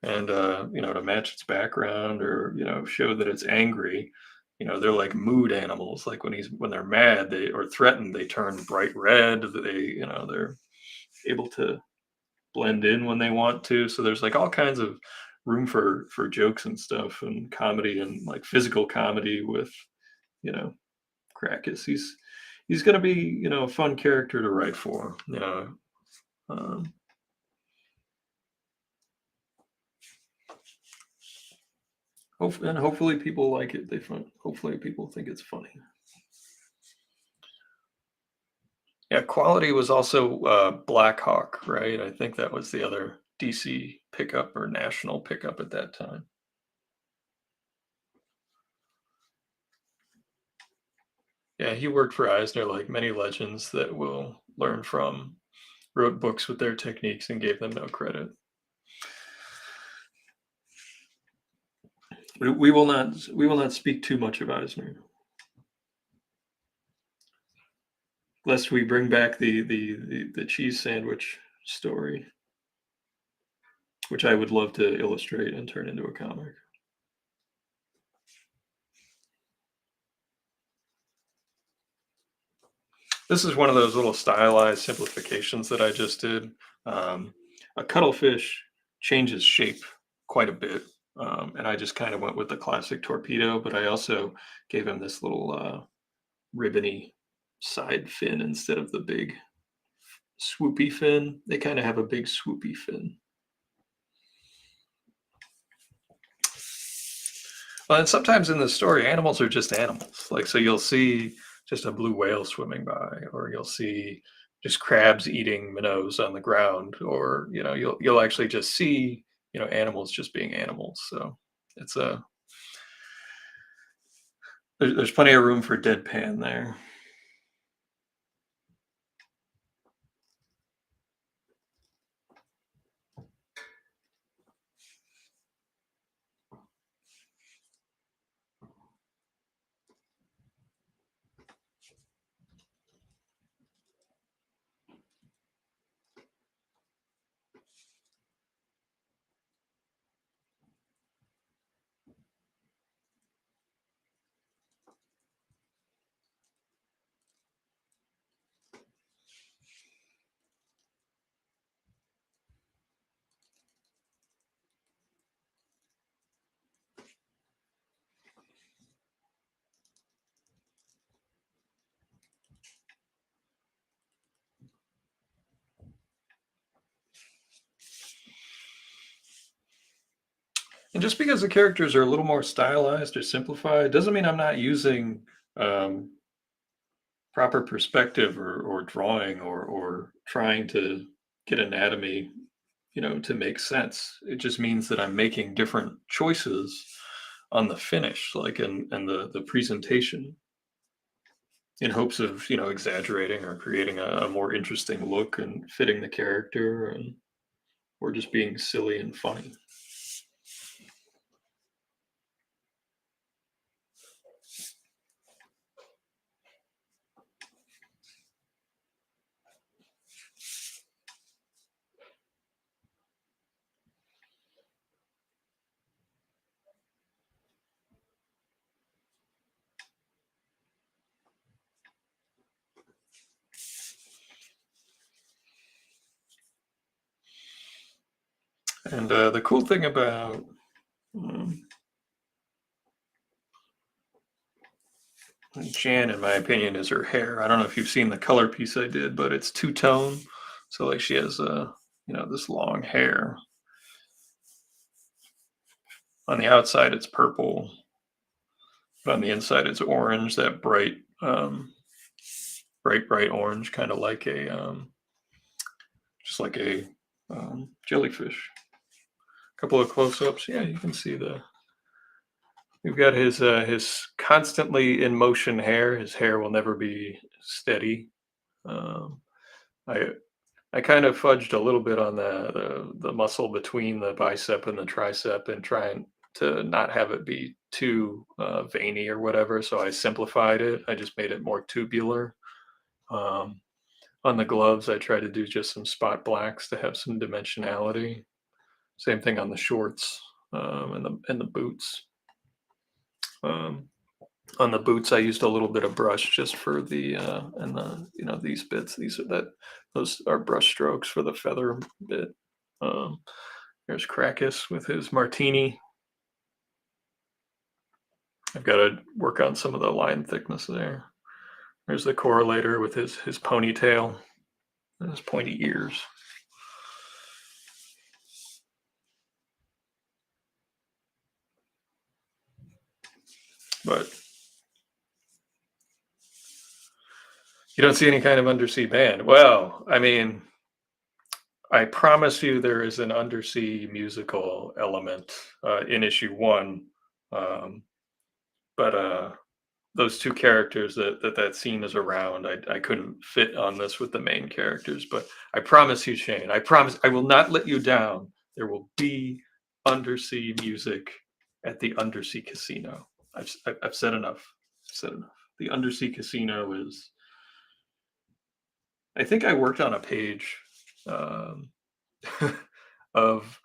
and to match its background or show that it's angry. They're like mood animals. Like when they're mad, or threatened, they turn bright red. They're able to blend in when they want to. So there's like all kinds of room for jokes and stuff and comedy and like physical comedy with Crackus. He's going to be a fun character to write for. Um, and hopefully people like it. Hopefully people think it's funny. Yeah, Quality was also Black Hawk, right? I think that was the other DC pickup or national pickup at that time. Yeah, he worked for Eisner like many legends that will learn from, wrote books with their techniques and gave them no credit. We will not speak too much of Eisner, lest we bring back the cheese sandwich story, which I would love to illustrate and turn into a comic. This is one of those little stylized simplifications that I just did. Um, a cuttlefish changes shape quite a bit, and I just kind of went with the classic torpedo, but I also gave him this little ribbony side fin instead of the big swoopy fin. They kind of have a big swoopy fin. Well, and sometimes in the story, animals are just animals. Like, so you'll see just a blue whale swimming by, or you'll see just crabs eating minnows on the ground, or you'll actually just see animals just being animals. So it's a there's plenty of room for deadpan there. And just because the characters are a little more stylized or simplified doesn't mean I'm not using um, proper perspective or drawing or trying to get anatomy, to make sense. It just means that I'm making different choices on the finish, like in the presentation, in hopes of exaggerating or creating a more interesting look and fitting the character, and or just being silly and funny. And the cool thing about um, Jan, in my opinion, is her hair. I don't know if you've seen the color piece I did, but it's two tone. So like she has this long hair. On the outside, it's purple, but on the inside, it's orange. That bright orange, kind of like just like a jellyfish. A couple of close-ups. Yeah, you can see the. We've got his constantly in motion hair. His hair will never be steady. Um, I I kind of fudged a little bit on the muscle between the bicep and the tricep, and trying to not have it be too veiny or whatever. So I simplified it. I just made it more tubular. Um, on the gloves, I tried to do just some spot blacks to have some dimensionality. Same thing on the shorts, and the boots. Um, on the boots, I used a little bit of brush just for the and the these bits. Those are brush strokes for the feather bit. Um, there's Krakus with his martini. I've got to work on some of the line thickness there. There's the correlator with his ponytail and his pointy ears. But you don't see any kind of undersea band. Well, I mean, I promise you there is an undersea musical element in issue one. Um, but those two characters that scene is around. I couldn't fit on this with the main characters, but I promise you, Shane, I promise I will not let you down. There will be undersea music at the undersea casino. I've said enough. I've said enough. The undersea casino is. I think I worked on a page um, of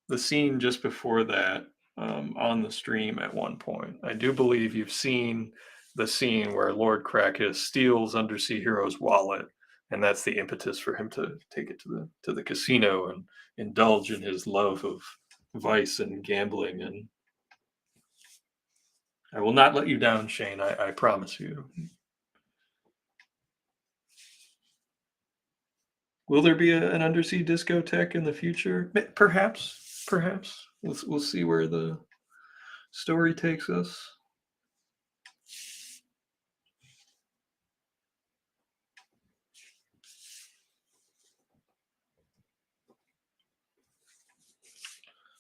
the scene just before that on the stream at one point. I do believe you've seen the scene where Lord Crackus steals Undersea Hero's wallet, and that's the impetus for him to take it to the casino and indulge in his love of vice and gambling. And I will not let you down, Shane. I promise you. Will there be an undersea discotheque in the future? Perhaps, perhaps. We'll see where the story takes us.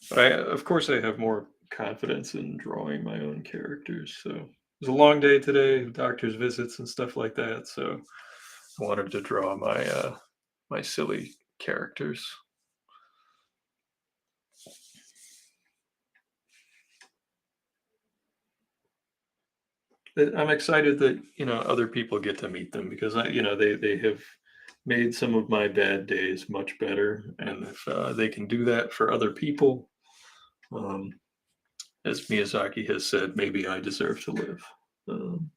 But of course, I have more confidence in drawing my own characters. So it was a long day today, doctor's visits and stuff like that. So I wanted to draw my silly characters. I'm excited that other people get to meet them because they have made some of my bad days much better, and if they can do that for other people, um, as Miyazaki has said, maybe I deserve to live. Um,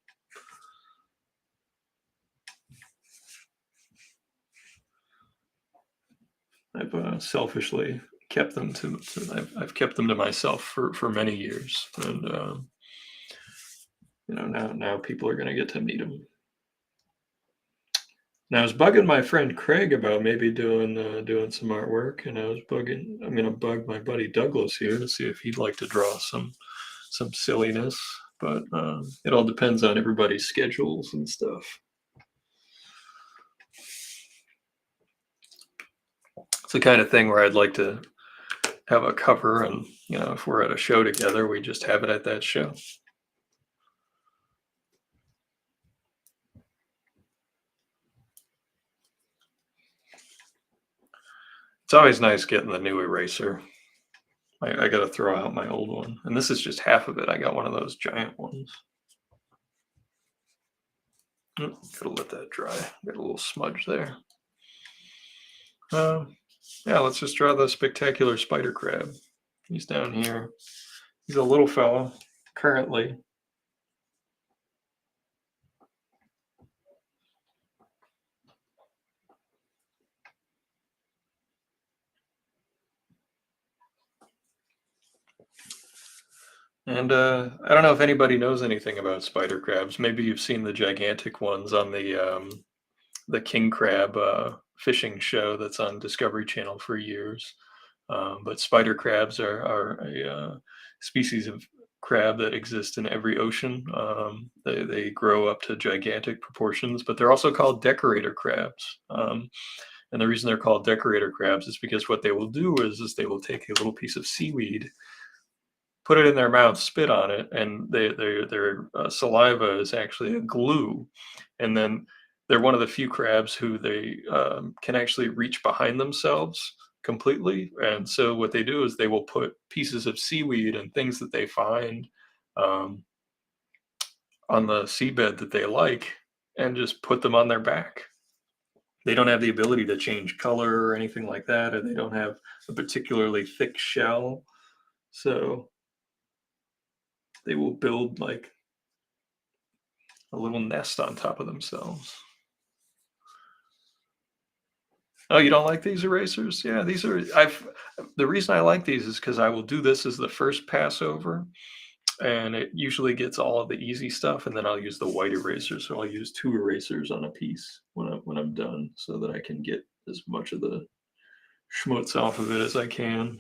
I've selfishly kept them I've kept them to myself for many years, and now people are going to get to meet them. Now I was bugging my friend Craig about maybe doing some artwork, and I'm going to bug my buddy Douglas here to see if he'd like to draw some silliness, but it all depends on everybody's schedules and stuff. It's the kind of thing where I'd like to have a cover, and if we're at a show together, we just have it at that show. It's always nice getting the new eraser. I got to throw out my old one, and this is just half of it. I got one of those giant ones. Gotta let that dry. Got a little smudge there. Yeah, let's just draw the spectacular spider crab. He's down here. He's a little fella, currently. And I don't know if anybody knows anything about spider crabs. Maybe you've seen the gigantic ones on the king crab fishing show that's on Discovery Channel for years. But spider crabs are a species of crab that exist in every ocean. They grow up to gigantic proportions, but they're also called decorator crabs. And the reason they're called decorator crabs is because what they will do is they will take a little piece of seaweed, put it in their mouth, spit on it, and their saliva is actually a glue. And then they're one of the few crabs who they can actually reach behind themselves completely. And so what they do is they will put pieces of seaweed and things that they find um, on the seabed that they like, and just put them on their back. They don't have the ability to change color or anything like that, and they don't have a particularly thick shell. So they will build like a little nest on top of themselves. Oh, you don't like these erasers? Yeah, these are the reason I like these is because I will do this as the first pass over, and it usually gets all of the easy stuff, and then I'll use the white eraser. So I'll use 2 erasers on a piece when I'm done, so that I can get as much of the schmutz off of it as I can.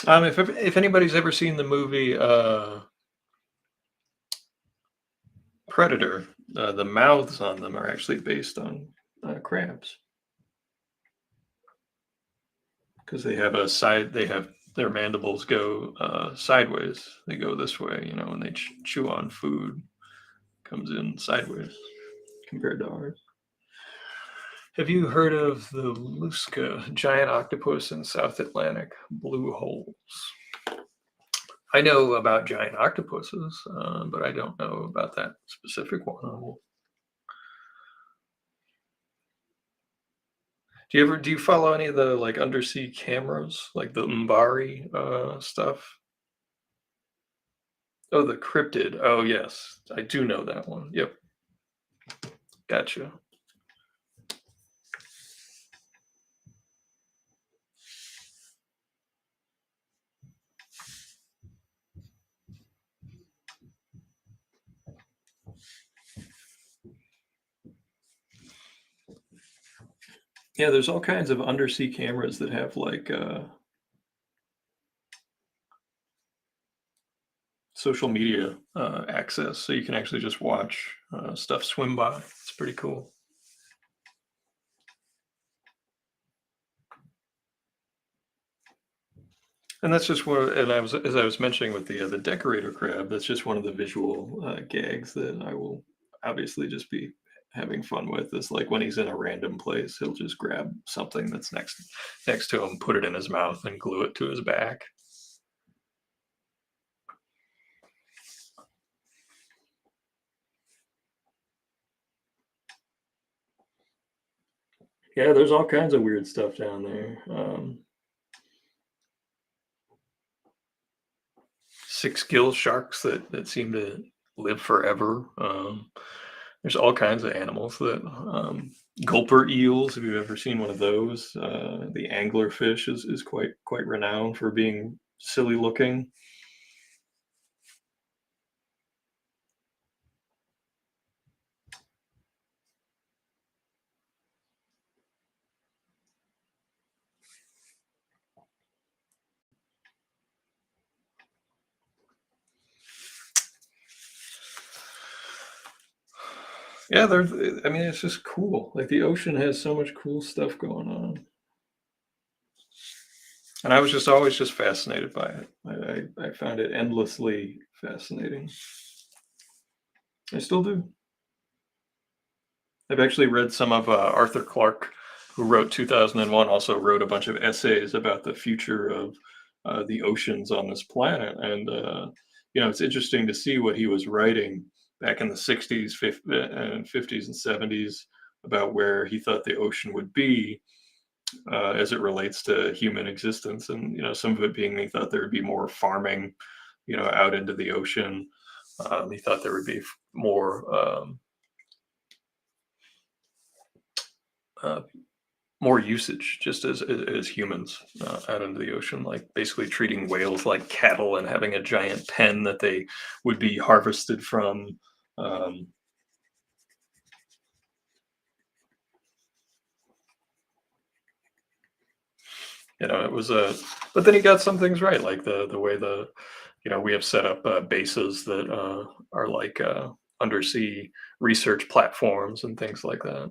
If anybody's ever seen the movie Predator, the mouths on them are actually based on crabs because they have a side. They have their mandibles go sideways. They go this way, when they chew on food, comes in sideways compared to ours. Have you heard of the Lusca, giant octopus in South Atlantic blue holes? I know about giant octopuses, but I don't know about that specific one. Do you follow any of the like undersea cameras, like the Umbari stuff? Oh, the cryptid. Oh, yes, I do know that one. Yep, gotcha. Yeah, there's all kinds of undersea cameras that have like social media access, so you can actually just watch stuff swim by. It's pretty cool. And that's just one. And as I was mentioning with the decorator crab, that's just one of the visual gags that I will obviously just be having fun with. Is like when he's in a random place, he'll just grab something that's next to him, put it in his mouth, and glue it to his back. Yeah, there's all kinds of weird stuff down there. Six-gill sharks that seem to live forever. There's all kinds of animals that gulper eels. Have you ever seen one of those? The anglerfish is quite renowned for being silly looking. Yeah, there's. I mean, it's just cool. Like the ocean has so much cool stuff going on, and I was just always just fascinated by it. I found it endlessly fascinating. I still do. I've actually read some of Arthur Clarke, who wrote 2001, also wrote a bunch of essays about the future of the oceans on this planet. And, it's interesting to see what he was writing back in the 60s, and 50s, and 70s about where he thought the ocean would be as it relates to human existence. And, some of it being he thought there would be more farming, out into the ocean. He thought there would be more. Uh, More usage just as humans out into the ocean, like basically treating whales like cattle and having a giant pen that they would be harvested from. Um, it was a, but then he got some things right, like the way we have set up bases that are like undersea research platforms and things like that.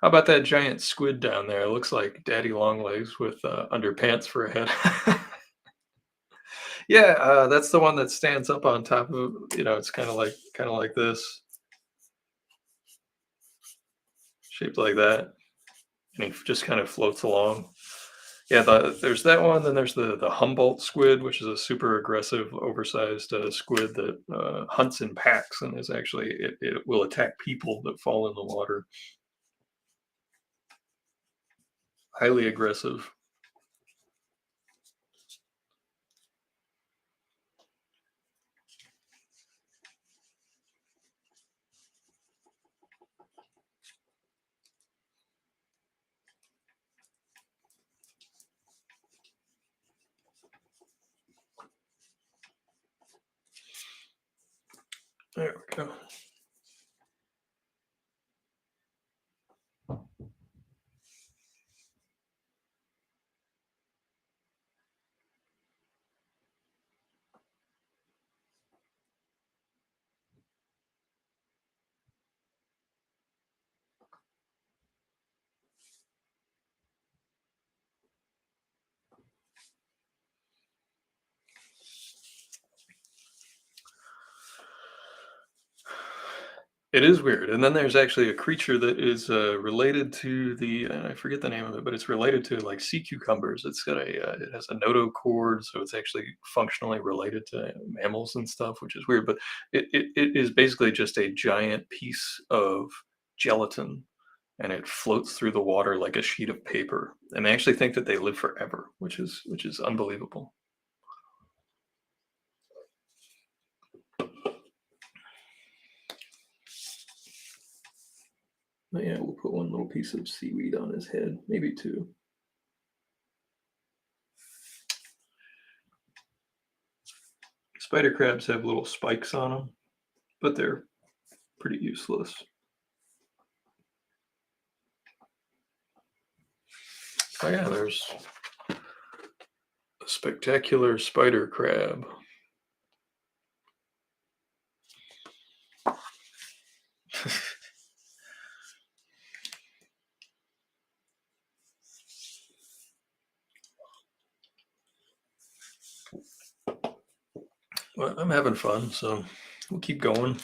How about that giant squid down there? It looks like Daddy Longlegs with underpants for a head. Yeah, that's the one that stands up on top of, it's kinda like this, shaped like that, and he just kind of floats along. Yeah, there's that one, then there's the Humboldt squid, which is a super aggressive, oversized, squid that, hunts in packs and is actually it will attack people that fall in the water. Highly aggressive. There we go. It is weird, and then there's actually a creature that is, related to the I forget the name of it, but it's related to, like, sea cucumbers. It's got it has a notochord, so it's actually functionally related to mammals and stuff, which is weird, but it is basically just a giant piece of gelatin, and it floats through the water like a sheet of paper, and they actually think that they live forever, which is unbelievable. But yeah, we'll put one little piece of seaweed on his head, maybe two. Spider crabs have little spikes on them, but they're pretty useless. Oh yeah, there's a spectacular spider crab. Well, I'm having fun, so we'll keep going.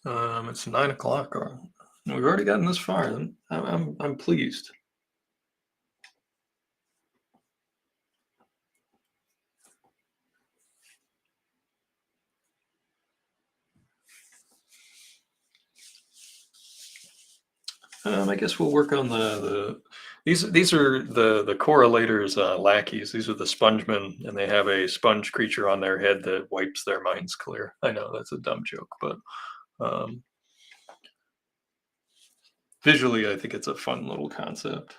It's 9 o'clock. We've already gotten this far. I'm pleased. I guess we'll work on the these are the correlators lackeys. These are the spongemen, and they have a sponge creature on their head that wipes their minds clear. I know that's a dumb joke, but um, visually, I think it's a fun little concept.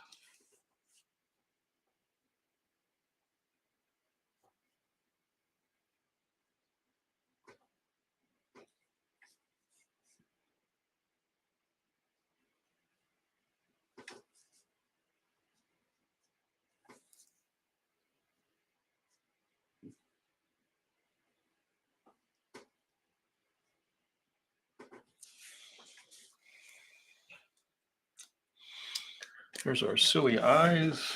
There's our silly eyes.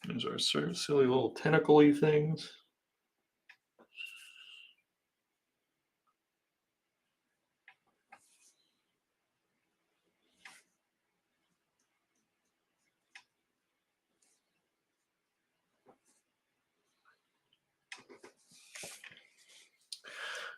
There's our sort of silly little tentacle-y things.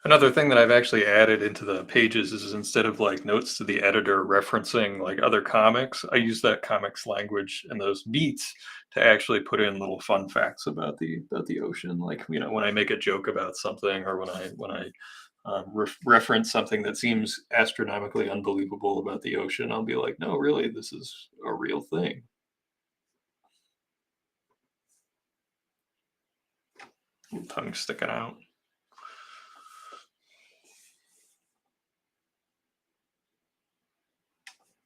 Another thing that I've actually added into the pages is instead of like notes to the editor referencing like other comics, I use that comics language and those beats to actually put in little fun facts about the ocean. Like when I make a joke about something or when I reference something that seems astronomically unbelievable about the ocean, I'll be like, no, really, this is a real thing. Tongue sticking out.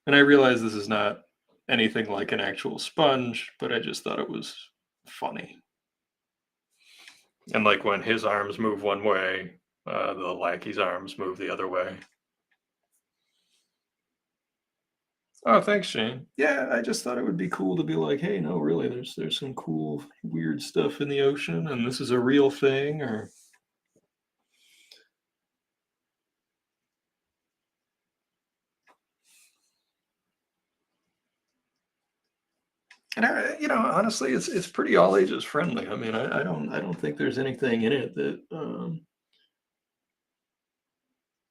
And I realize this is not anything like an actual sponge, but I just thought it was funny. And like when his arms move one way, the lackey's arms move the other way. Oh, thanks, Shane. Yeah, I just thought it would be cool to be like, hey, no, really, there's some cool, weird stuff in the ocean, and this is a real thing. Or and honestly, it's pretty all ages friendly. I mean, I don't think there's anything in it that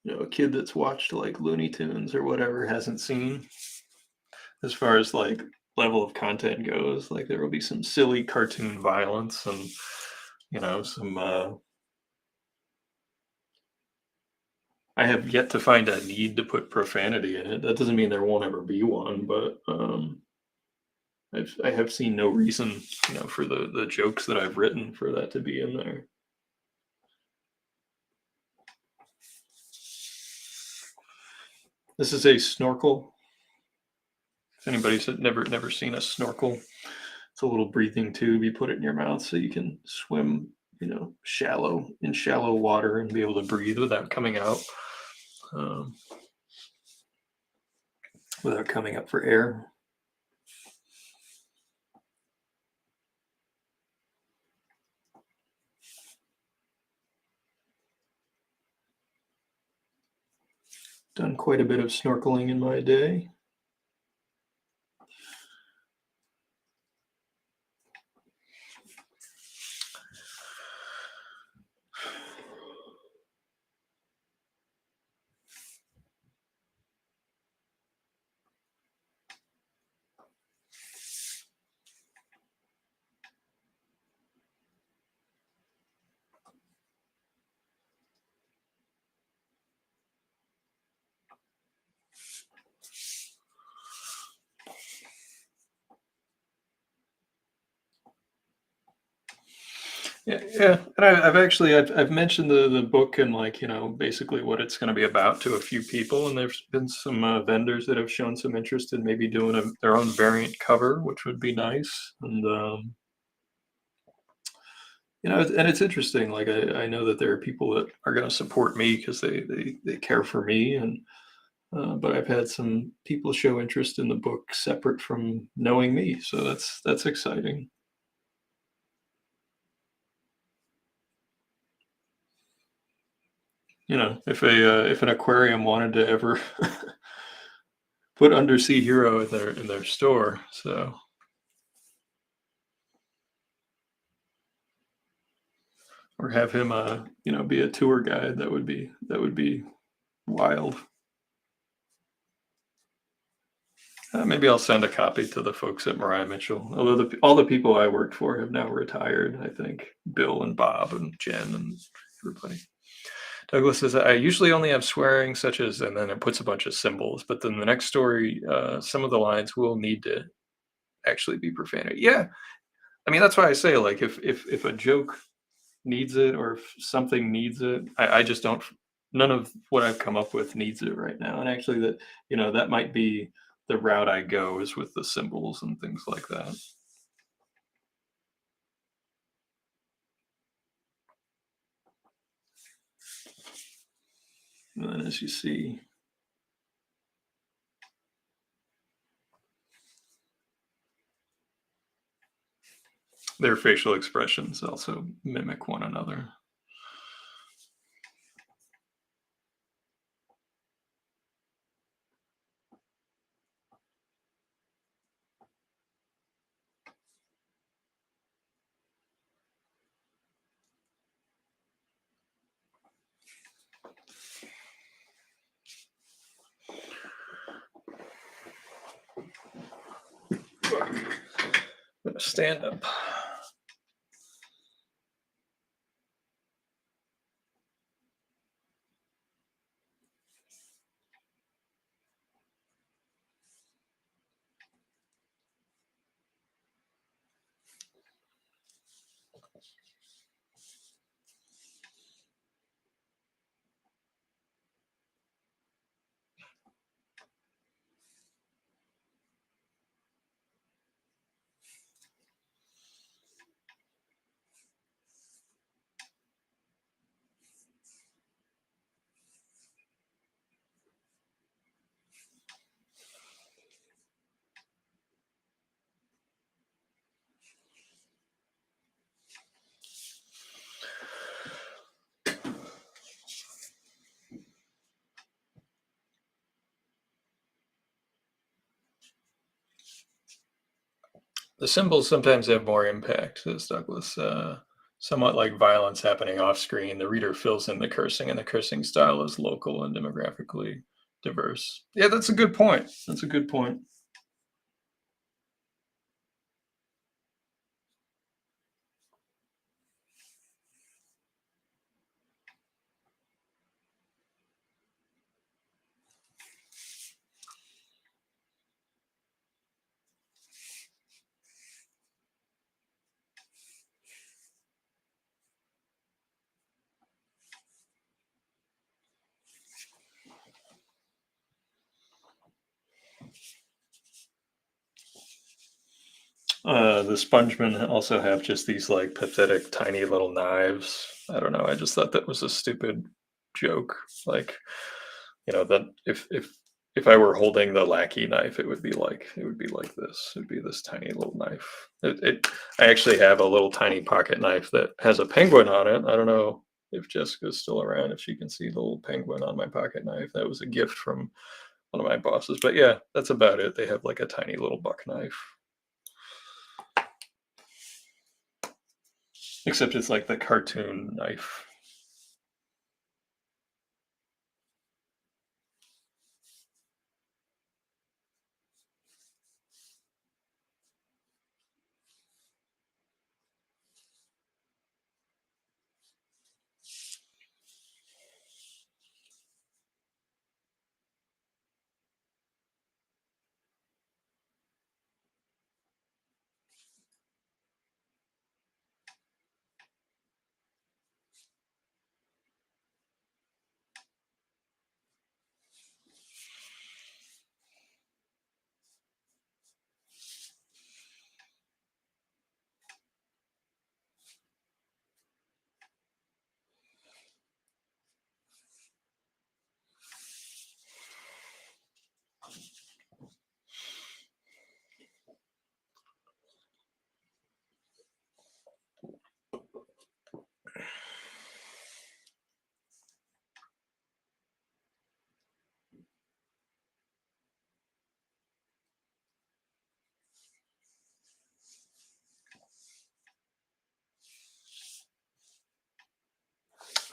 a kid that's watched like Looney Tunes or whatever hasn't seen. As far as like level of content goes, like there will be some silly cartoon violence and some. I have yet to find a need to put profanity in it. That doesn't mean there won't ever be one, but I have seen no reason, for the jokes that I've written for that to be in there. This is a snorkel. If anybody's never seen a snorkel, it's a little breathing tube. You put it in your mouth so you can swim, shallow water and be able to breathe um, without coming up for air. Done quite a bit of snorkeling in my day. Yeah, yeah, and I've mentioned the book and basically what it's going to be about to a few people, and there's been some vendors that have shown some interest in maybe doing their own variant cover, which would be nice. And and it's interesting. Like I know that there are people that are going to support me because they care for me, and but I've had some people show interest in the book separate from knowing me, so that's exciting. If an aquarium wanted to ever put Undersea Hero in their store, so or have him be a tour guide, that would be wild. Maybe I'll send a copy to the folks at Mariah Mitchell. Although all the people I worked for have now retired, I think Bill and Bob and Jen and everybody. Douglas says, I usually only have swearing, such as, and then it puts a bunch of symbols. But then the next story, some of the lines will need to actually be profanity. Yeah, I mean that's why I say, like, if a joke needs it or if something needs it, I just don't. None of what I've come up with needs it right now. And actually, that might be the route I go, is with the symbols and things like that. And then, as you see, their facial expressions also mimic one another. I'm gonna stand up. The symbols sometimes have more impact, says Douglas. Somewhat like violence happening off screen, the reader fills in the cursing, and the cursing style is local and demographically diverse. Yeah, that's a good point. That's a good point. The Spongemen also have just these like pathetic tiny little knives. I don't know. I just thought that was a stupid joke. Like, that if I were holding the lackey knife, it would be like this. It'd be this tiny little knife. I actually have a little tiny pocket knife that has a penguin on it. I don't know if Jessica's still around, if she can see the little penguin on my pocket knife. That was a gift from one of my bosses. But yeah, that's about it. They have like a tiny little buck knife. Except it's like the cartoon knife.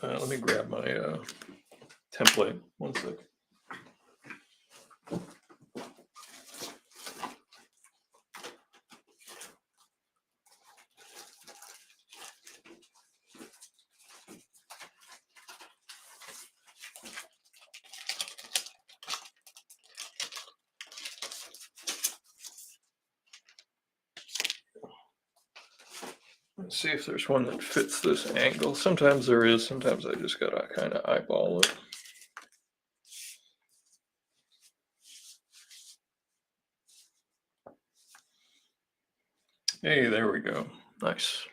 Let me grab my template. One sec. Let's see if there's one that fits this angle. Sometimes there is. Sometimes I just gotta kind of eyeball it. Hey, there we go. Nice.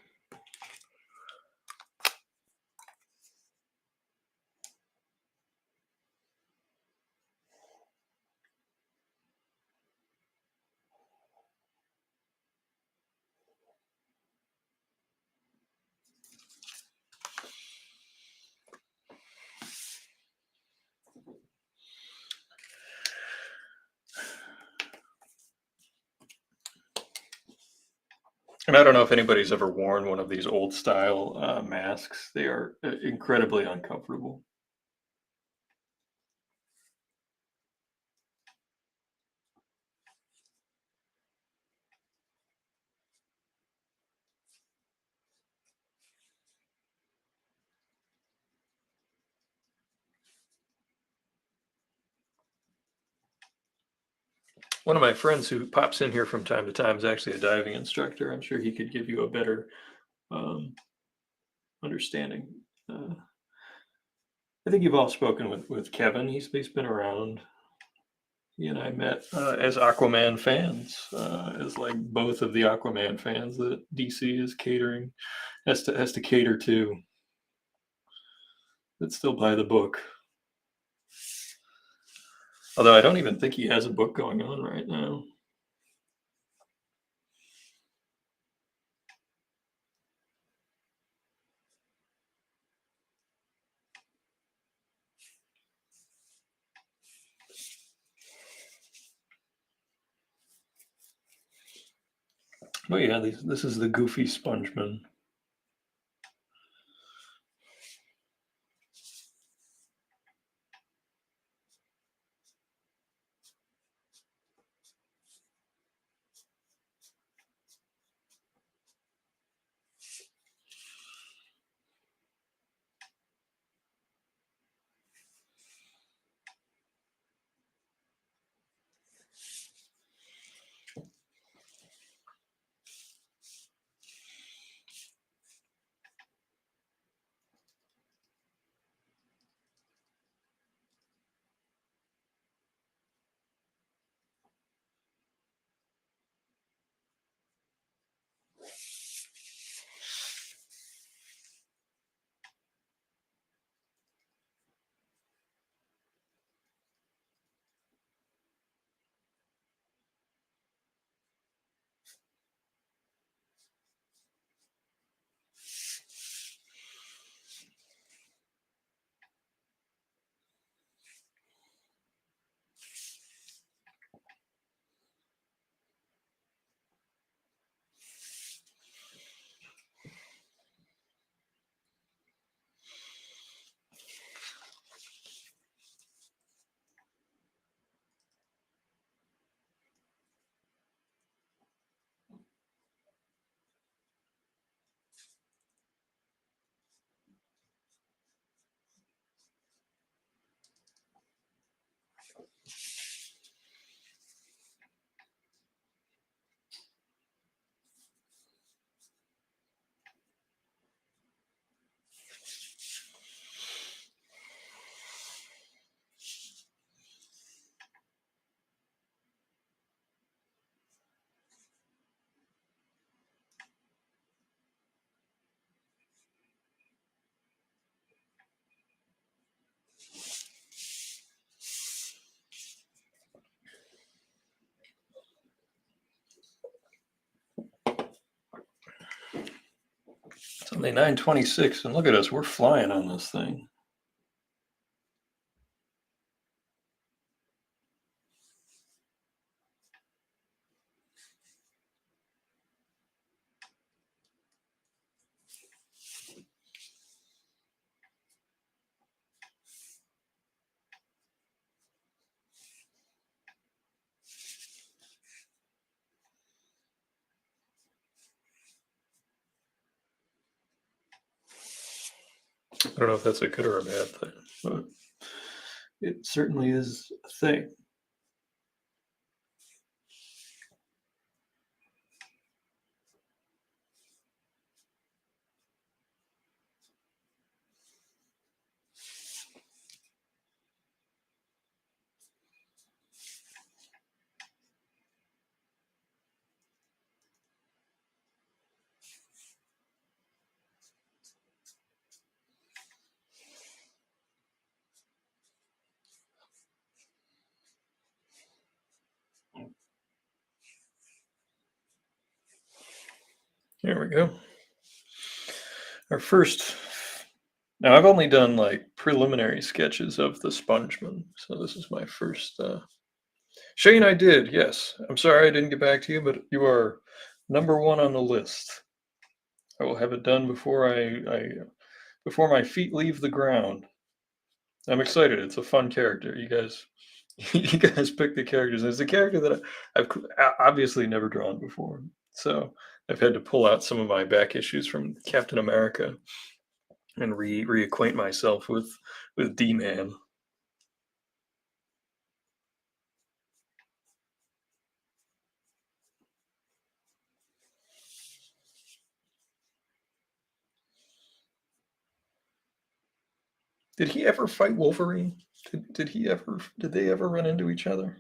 And I don't know if anybody's ever worn one of these old style masks. They are incredibly uncomfortable. One of my friends who pops in here from time to time is actually a diving instructor. I'm sure he could give you a better um, understanding. Uh, I think you've all spoken with Kevin. He's been around. He and I met as Aquaman fans, as like both of the Aquaman fans that DC is catering has to cater to. That still buy the book. Although I don't even think he has a book going on right now. But yeah, this is the Goofy Spongeman. It's only 9:26, and look at us, we're flying on this thing. I don't know if that's a good or a bad thing, but it certainly is a thing. There we go. Our first. Now I've only done like preliminary sketches of the Spongeman, so this is my first. Shane, I did. Yes, I'm sorry I didn't get back to you, but you are number one on the list. I will have it done before my feet leave the ground. I'm excited. It's a fun character. You guys, you guys pick the characters. It's a character that I've obviously never drawn before, so I've had to pull out some of my back issues from Captain America and reacquaint myself with D-Man. Did he ever fight Wolverine? Did they ever run into each other?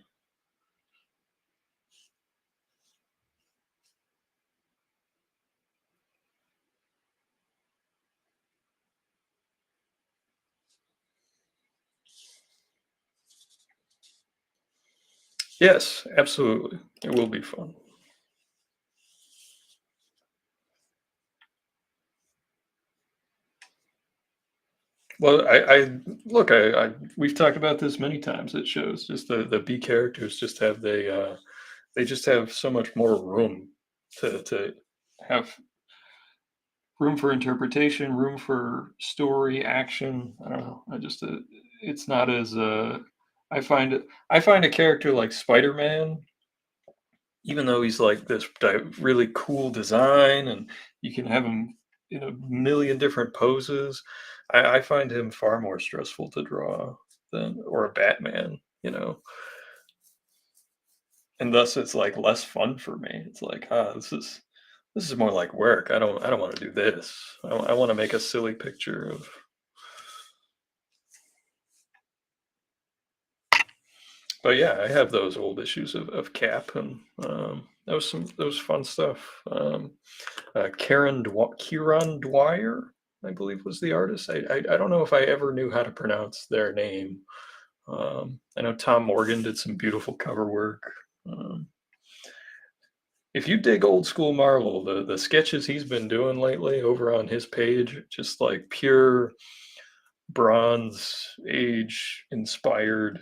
Yes, absolutely. It will be fun. Well, I look, we've talked about this many times. It shows just the B characters just have they just have so much more room to have room for interpretation, room for story, action. I don't know. I just it's not as I find a character like Spider-Man, even though he's like this really cool design and you can have him in a million different poses, I find him far more stressful to draw than or a Batman, and thus it's like less fun for me. It's like, this is more like work. I don't want to do this. I want to make a silly picture of. But yeah, I have those old issues of Cap, and that was fun stuff. Kieran Dwyer, I believe, was the artist. I don't know if I ever knew how to pronounce their name. I know Tom Morgan did some beautiful cover work. Um, if you dig old school Marvel, the sketches he's been doing lately over on his page, just like pure Bronze Age inspired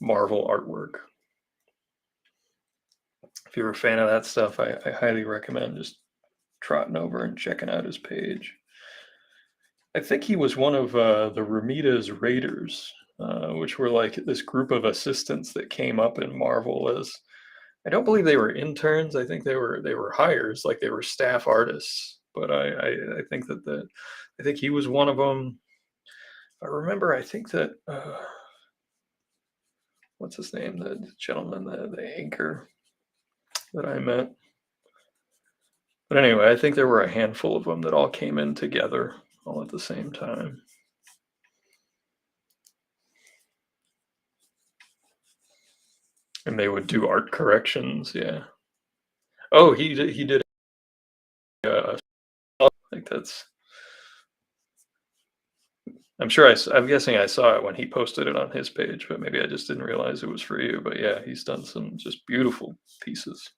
Marvel artwork. If you're a fan of that stuff, I highly recommend just trotting over and checking out his page. I think he was one of the Ramita's Raiders, which were like this group of assistants that came up in Marvel as I don't believe they were interns. I think they were hires, like they were staff artists. But I think that I think he was one of them. I remember, I think that, what's his name? The gentleman, the anchor that I met. But anyway, I think there were a handful of them that all came in together all at the same time. And they would do art corrections, yeah. Oh, he did, like, that's I'm sure I'm guessing I saw it when he posted it on his page, but maybe I just didn't realize it was for you, but yeah, he's done some just beautiful pieces.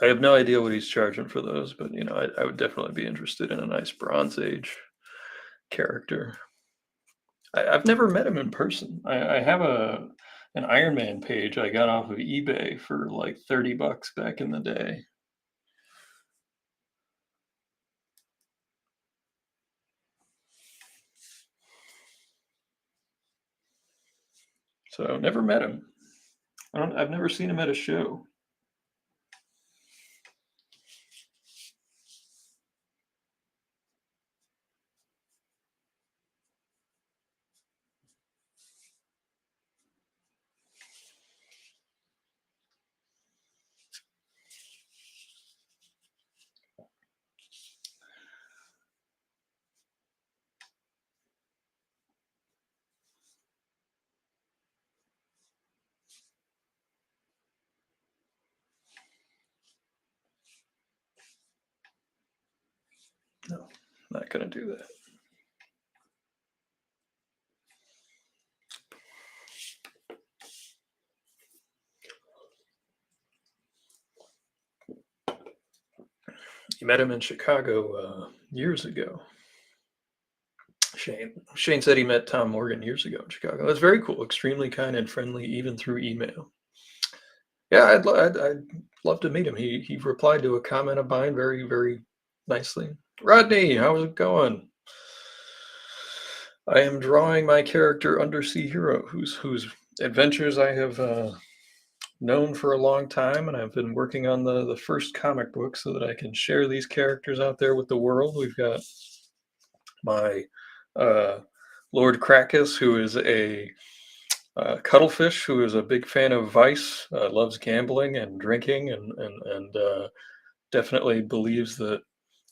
I have no idea what he's charging for those, but, I would definitely be interested in a nice Bronze Age character. I've never met him in person. I have an Iron Man page I got off of eBay for, like, 30 bucks back in the day. So, never met him. I've never seen him at a show. No, not gonna do that. You met him in Chicago, years ago. Shane said he met Tom Morgan years ago in Chicago. That's very cool, extremely kind and friendly, even through email. Yeah, I'd love to meet him. He replied to a comment of mine very, very nicely. "Rodney, how's it going? I am drawing my character Undersea Hero, whose adventures I have known for a long time, and I've been working on the first comic book so that I can share these characters out there with the world. We've got my uh, Lord Crackus, who is a cuttlefish, who is a big fan of Vice, loves gambling and drinking, and definitely believes that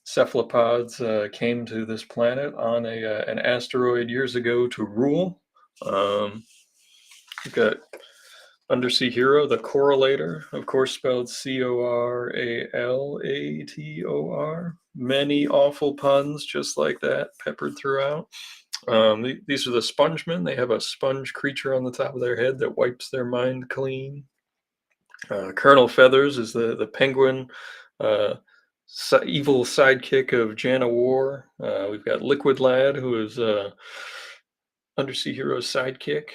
cephalopods came to this planet on an asteroid years ago to rule. We've got Undersea Hero, the Correlator, of course, spelled Coralator. Many awful puns just like that peppered throughout. These are the Spongemen. They have a sponge creature on the top of their head that wipes their mind clean. Colonel Feathers is the penguin, uh, evil sidekick of Jana War. We've got Liquid Lad, who is Undersea Hero's sidekick.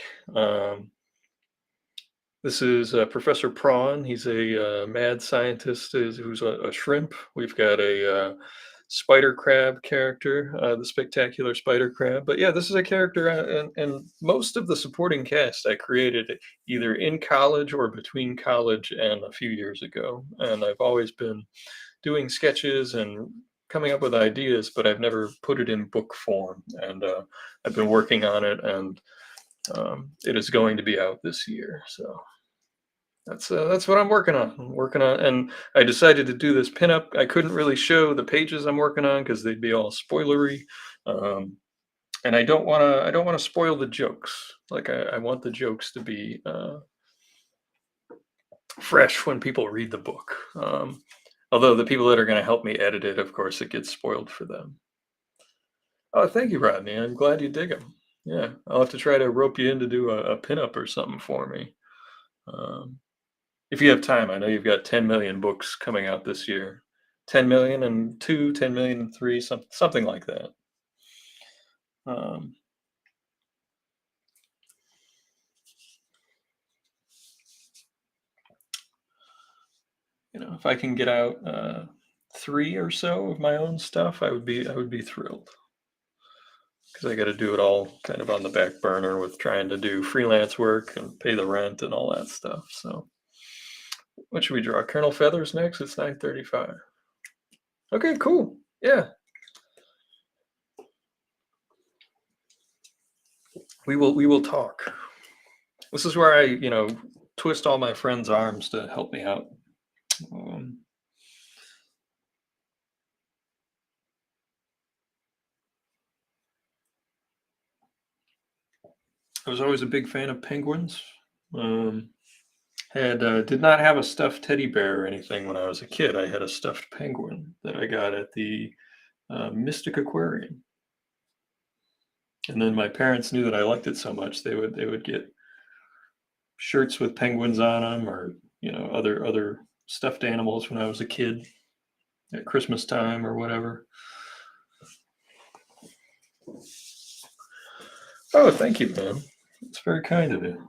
This is Professor Prawn. He's a mad scientist who's a shrimp. We've got a spider crab character, the spectacular spider crab. But yeah, this is a character, and most of the supporting cast I created either in college or between college and a few years ago. And I've always been doing sketches and coming up with ideas, but I've never put it in book form. And I've been working on it, and it is going to be out this year. So that's what I'm working on. And I decided to do this pinup. I couldn't really show the pages I'm working on because they'd be all spoilery, um, and I don't want to spoil the jokes. Like I want the jokes to be fresh when people read the book. Although the people that are going to help me edit it, of course, it gets spoiled for them. Oh, thank you, Rodney. I'm glad you dig them. Yeah, I'll have to try to rope you in to do a pinup or something for me. Um, If you have time, I know you've got 10 million books coming out this year. 10 million and two, 10 million and three, something like that. Um, if I can get out three or so of my own stuff, I would be thrilled. Because I got to do it all kind of on the back burner with trying to do freelance work and pay the rent and all that stuff. So, what should we draw? Colonel Feathers next. It's 9:35. Okay, cool. Yeah, We will talk. This is where I twist all my friends' arms to help me out. Um, I was always a big fan of penguins. Um, had did not have a stuffed teddy bear or anything when I was a kid. I had a stuffed penguin that I got at the Mystic Aquarium, and then my parents knew that I liked it so much they would get shirts with penguins on them, or other stuffed animals when I was a kid at Christmas time or whatever. Oh, thank you, man. It's very kind of you.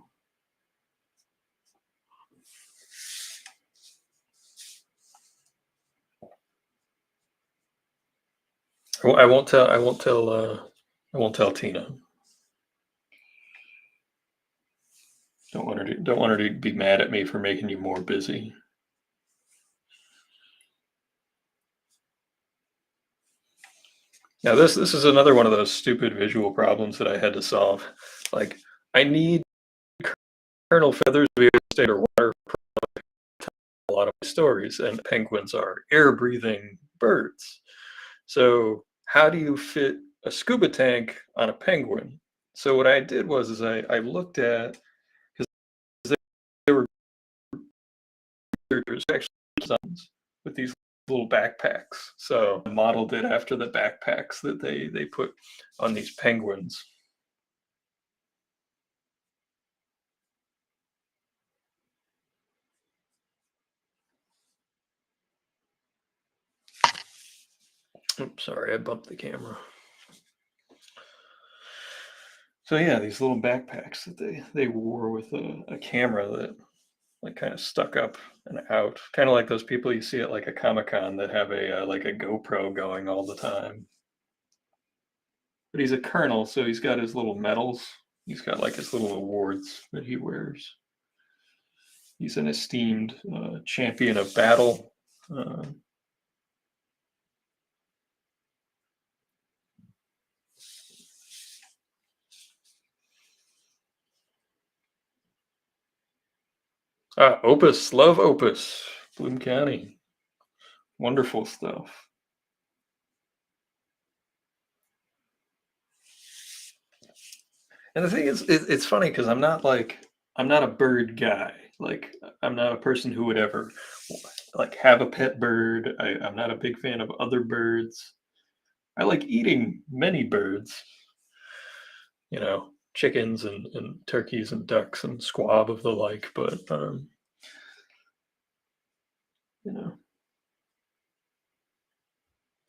Well, I won't tell. I won't tell. I won't tell Tina. Don't want her to be mad at me for making you more busy. Now this is another one of those stupid visual problems that I had to solve. Like, I need kernel feathers to be able to stay underwater for a lot of my stories, and penguins are air-breathing birds. So how do you fit a scuba tank on a penguin? So what I did was is I looked at, because they were there's actually designs with these little backpacks. So I modeled it after the backpacks that they put on these penguins. Oops, sorry, I bumped the camera. So yeah, these little backpacks that they wore with a camera that like kind of stuck up and out, kind of like those people you see at like a Comic-Con that have a like a GoPro going all the time. But he's a colonel, so he's got his little medals. He's got like his little awards that he wears. He's an esteemed champion of battle. Uh, Opus, love Opus, Bloom County, wonderful stuff. And the thing is, it's funny because I'm not a bird guy. Like, I'm not a person who would ever like have a pet bird. I'm not a big fan of other birds. I like eating many birds, chickens and turkeys and ducks and squab of the like, but you know,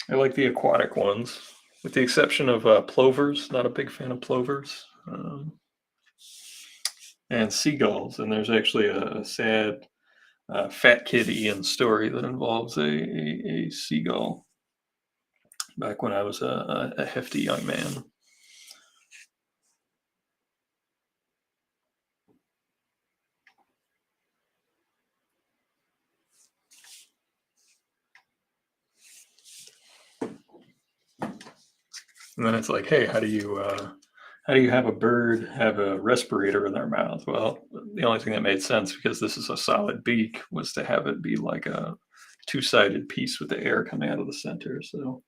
I like the aquatic ones, with the exception of plovers. Not a big fan of plovers. And seagulls. And there's actually a sad Fat Kid Ian story that involves a seagull back when I was a hefty young man. And then it's like, hey, how do you have a bird have a respirator in their mouth? Well, the only thing that made sense, because this is a solid beak, was to have it be like a two-sided piece with the air coming out of the center. So,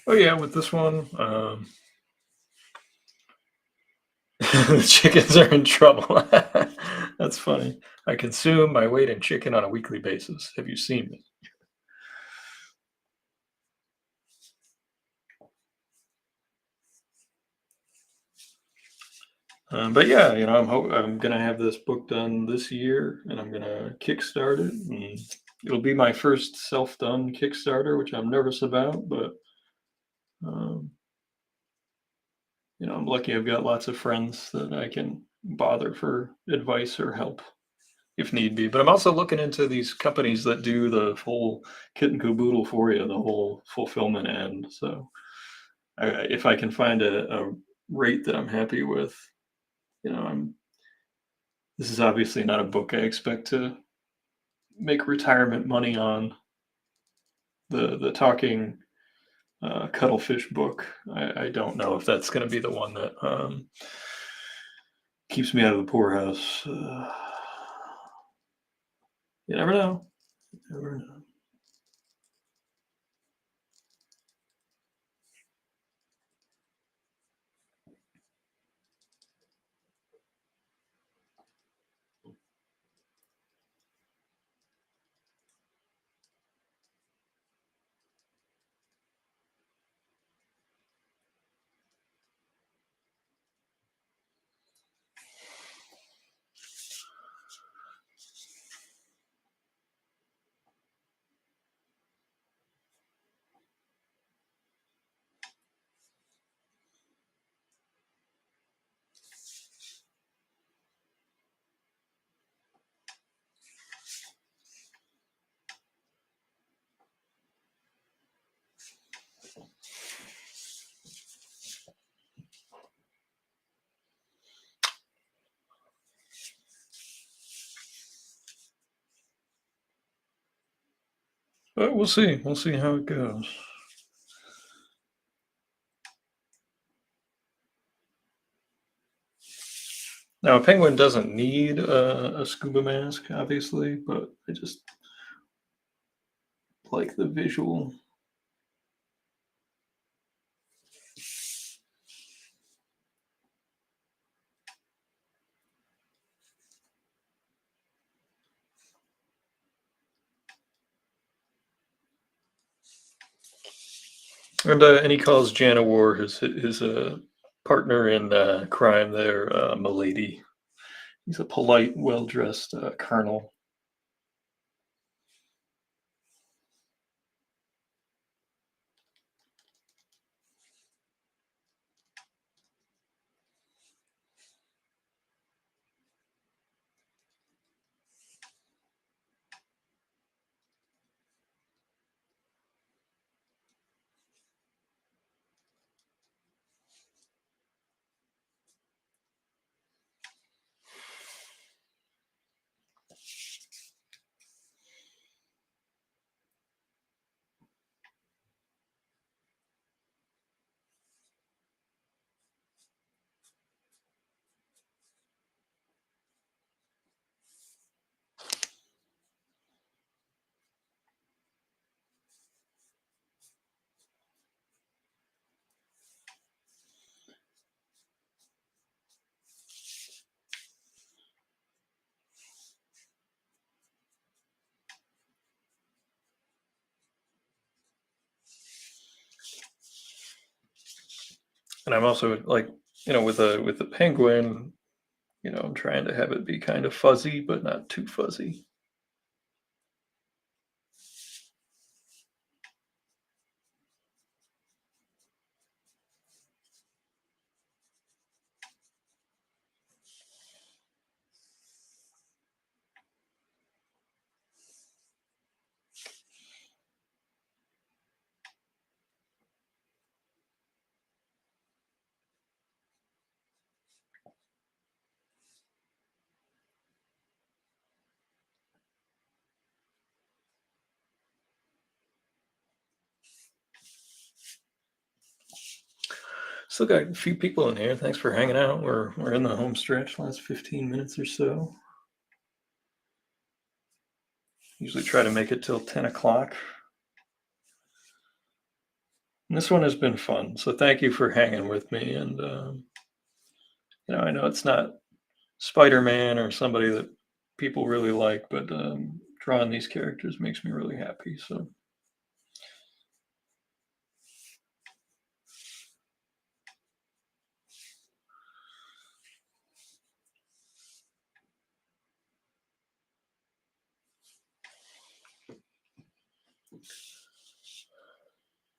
oh yeah, with this one, the chickens are in trouble. That's funny. I consume my weight in chicken on a weekly basis. Have you seen me? But yeah, I'm gonna have this book done this year, and I'm gonna kickstart it, and it'll be my first self-done Kickstarter, which I'm nervous about, but um, I'm lucky I've got lots of friends that I can bother for advice or help. if need be. But I'm also looking into these companies that do the full kit and caboodle for you, the whole fulfillment end. So if I can find a rate that I'm happy with, I'm this is obviously not a book I expect to make retirement money on. The talking cuttlefish book. I don't know if that's going to be the one that keeps me out of the poorhouse. You never know. You never know. But we'll see. We'll see how it goes. Now, a penguin doesn't need a scuba mask, obviously, but I just like the visual. And he calls Jana War his partner in crime there, Milady. He's a polite, well dressed colonel. And I'm also like, with the penguin, I'm trying to have it be kind of fuzzy, but not too fuzzy. Still got a few people in here. Thanks for hanging out. We're in the home stretch, last 15 minutes or so. Usually try to make it till 10 o'clock. And this one has been fun. So thank you for hanging with me. And, I know it's not Spider-Man or somebody that people really like, but drawing these characters makes me really happy. So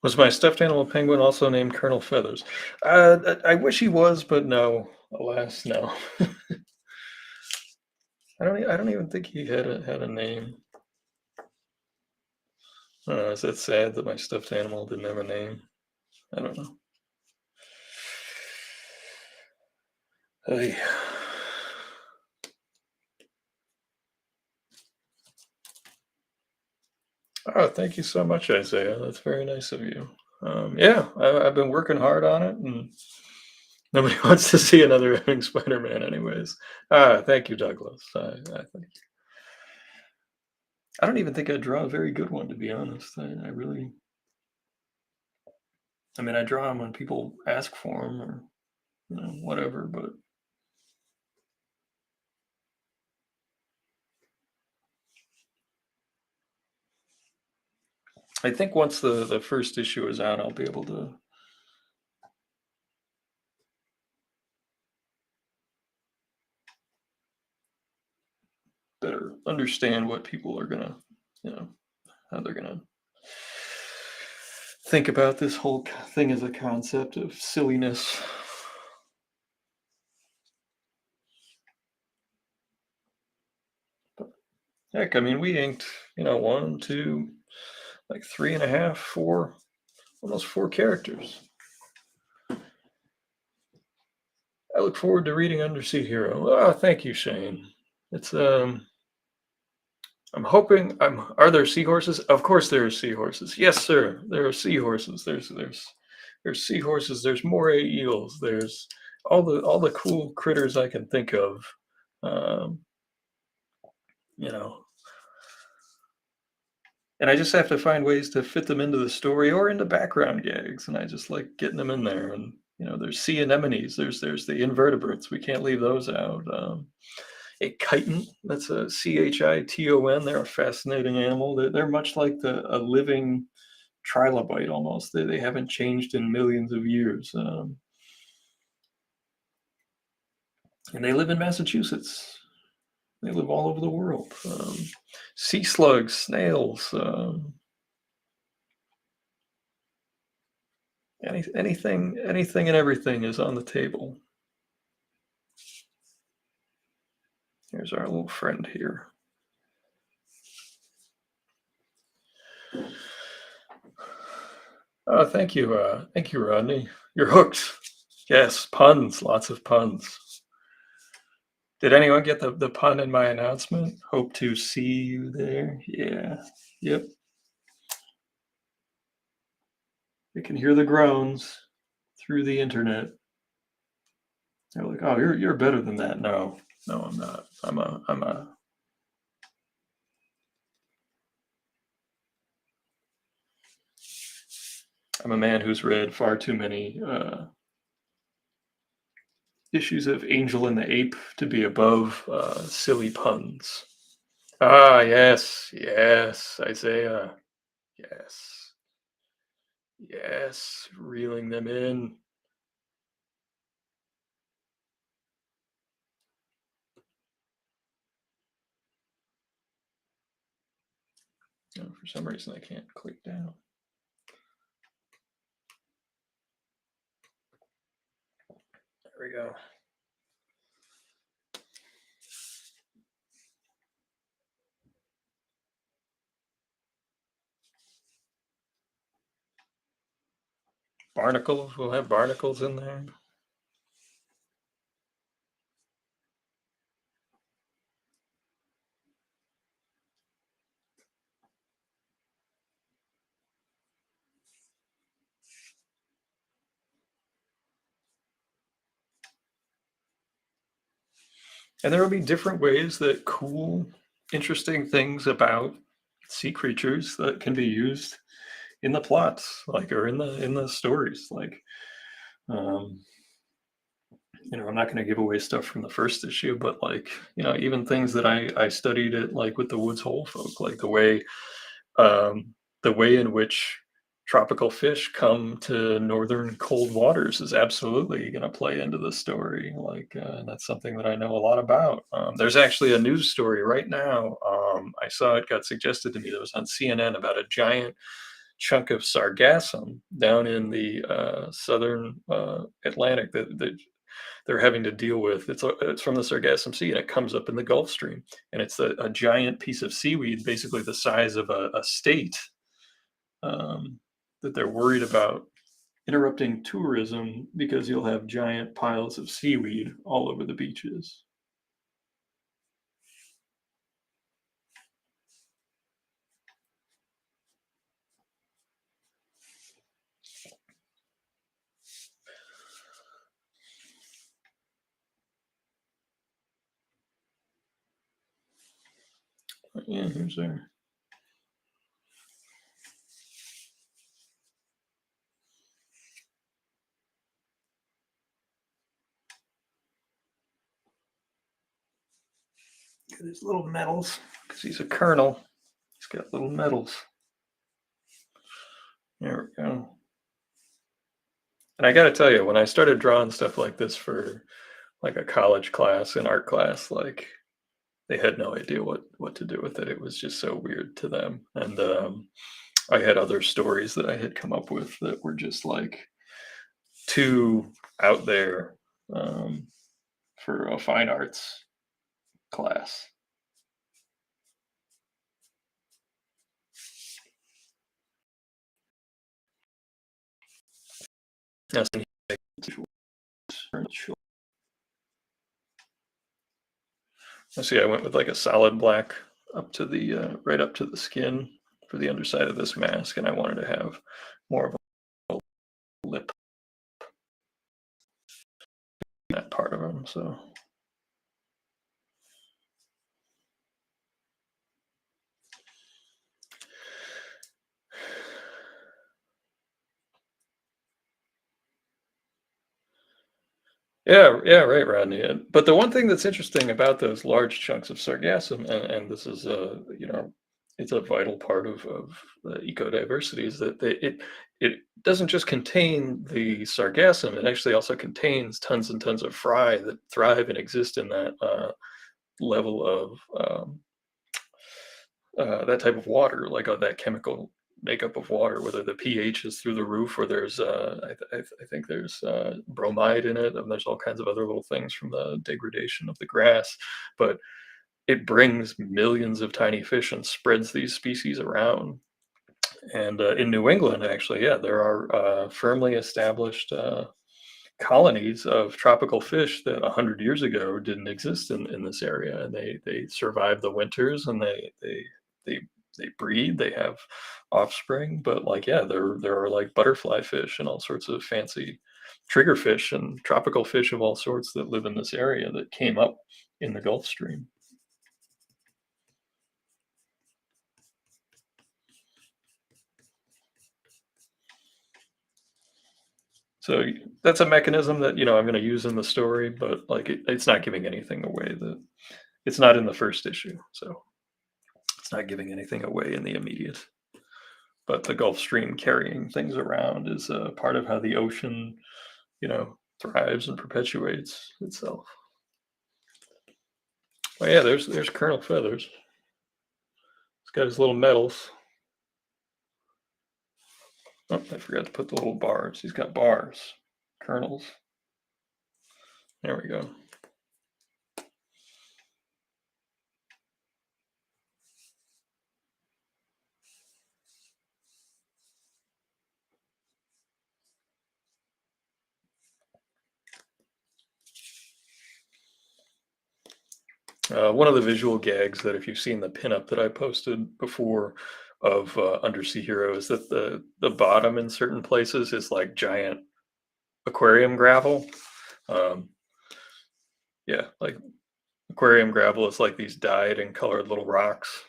was my stuffed animal penguin also named Colonel Feathers? I wish he was, but no. Alas, no. I don't even think he had a name. Is that sad that my stuffed animal didn't have a name? I don't know. Hey. Oh, thank you so much, Isaiah. That's very nice of you. Yeah, I've been working hard on it, and nobody wants to see another Epic Spider-Man, anyways. Thank you, Douglas. I don't even think I draw a very good one, to be honest. I really, I mean, I draw them when people ask for them, or whatever. But I think once the first issue is out, I'll be able to better understand what people are gonna, you know, how they're gonna think about this whole thing as a concept of silliness. But heck, I mean, we inked, one, two, like three and a half, four, almost four characters. I look forward to reading Undersea Hero. Thank you, Shane. It's I'm hoping are there seahorses? Of course there are seahorses. Yes, sir. There are seahorses. There's seahorses, there's moray eels, there's all the cool critters I can think of. Um, you know, and I just have to find ways to fit them into the story or into background gags, and I just like getting them in there. And there's sea anemones, there's the invertebrates. We can't leave those out. A chiton, that's a chiton. They're a fascinating animal. They're much like a living trilobite almost. They haven't changed in millions of years. And they live in Massachusetts. They live all over the world. Sea slugs, snails, anything and everything is on the table. Here's our little friend here. Oh, thank you, Rodney. You're hooked. Yes, puns, lots of puns. Did anyone get the pun in my announcement? Hope to see you there. Yeah. Yep. You can hear the groans through the internet. They're like, "Oh, you're better than that." No, no, I'm not. I'm a man who's read far too many issues of Angel and the Ape to be above silly puns. Yes, yes, Isaiah. Yes, yes, reeling them in. Oh, for some reason, I can't click down. There we go. Barnacles. We'll have barnacles in there. And there will be different ways that cool, interesting things about sea creatures that can be used in the plots, like, or in the stories. Like, um, I'm not going to give away stuff from the first issue, but like, even things that I studied it, like with the Woods Hole folk, like the way in which tropical fish come to northern cold waters is absolutely going to play into the story. Like, and that's something that I know a lot about. There's actually a news story right now. I saw it got suggested to me that was on CNN about a giant chunk of sargassum down in the southern Atlantic that they're having to deal with. It's from the Sargassum Sea, and it comes up in the Gulf Stream, and it's a giant piece of seaweed, basically the size of a state, um, that they're worried about interrupting tourism because you'll have giant piles of seaweed all over the beaches. Yeah, here's there. Look at his little medals, because he's a colonel. He's got little medals. There we go. And I got to tell you, when I started drawing stuff like this for like a college class, an art class, like they had no idea what to do with it. It was just so weird to them. And I had other stories that I had come up with that were just like too out there, um, for a fine arts class. Yes, and I see. I went with like a solid black up to the right up to the skin for the underside of this mask, and I wanted to have more of a lip in that part of him. So yeah, yeah, right, Rodney. But the one thing that's interesting about those large chunks of sargassum, and this is it's a vital part of the ecodiversity, is that it doesn't just contain the sargassum; it actually also contains tons and tons of fry that thrive and exist in that level of that type of water, like that chemical makeup of water, whether the pH is through the roof or there's, I think there's bromide in it, and there's all kinds of other little things from the degradation of the grass. But it brings millions of tiny fish and spreads these species around. And in New England, actually, yeah, there are firmly established colonies of tropical fish that 100 years ago didn't exist in this area, and they survive the winters, and they they breed, they have offspring. But like, yeah, there are like butterfly fish and all sorts of fancy triggerfish and tropical fish of all sorts that live in this area that came up in the Gulf Stream. So that's a mechanism that, I'm going to use in the story, but like it's not giving anything away. That it's not in the first issue, so it's not giving anything away in the immediate. But the Gulf Stream carrying things around is a part of how the ocean, thrives and perpetuates itself. Oh yeah, there's Colonel Feathers. He's got his little medals. Oh, I forgot to put the little bars. He's got bars. Colonels. There we go. One of the visual gags that, if you've seen the pinup that I posted before of Undersea Hero, is that the bottom in certain places is like giant aquarium gravel. Um, yeah, like aquarium gravel is like these dyed and colored little rocks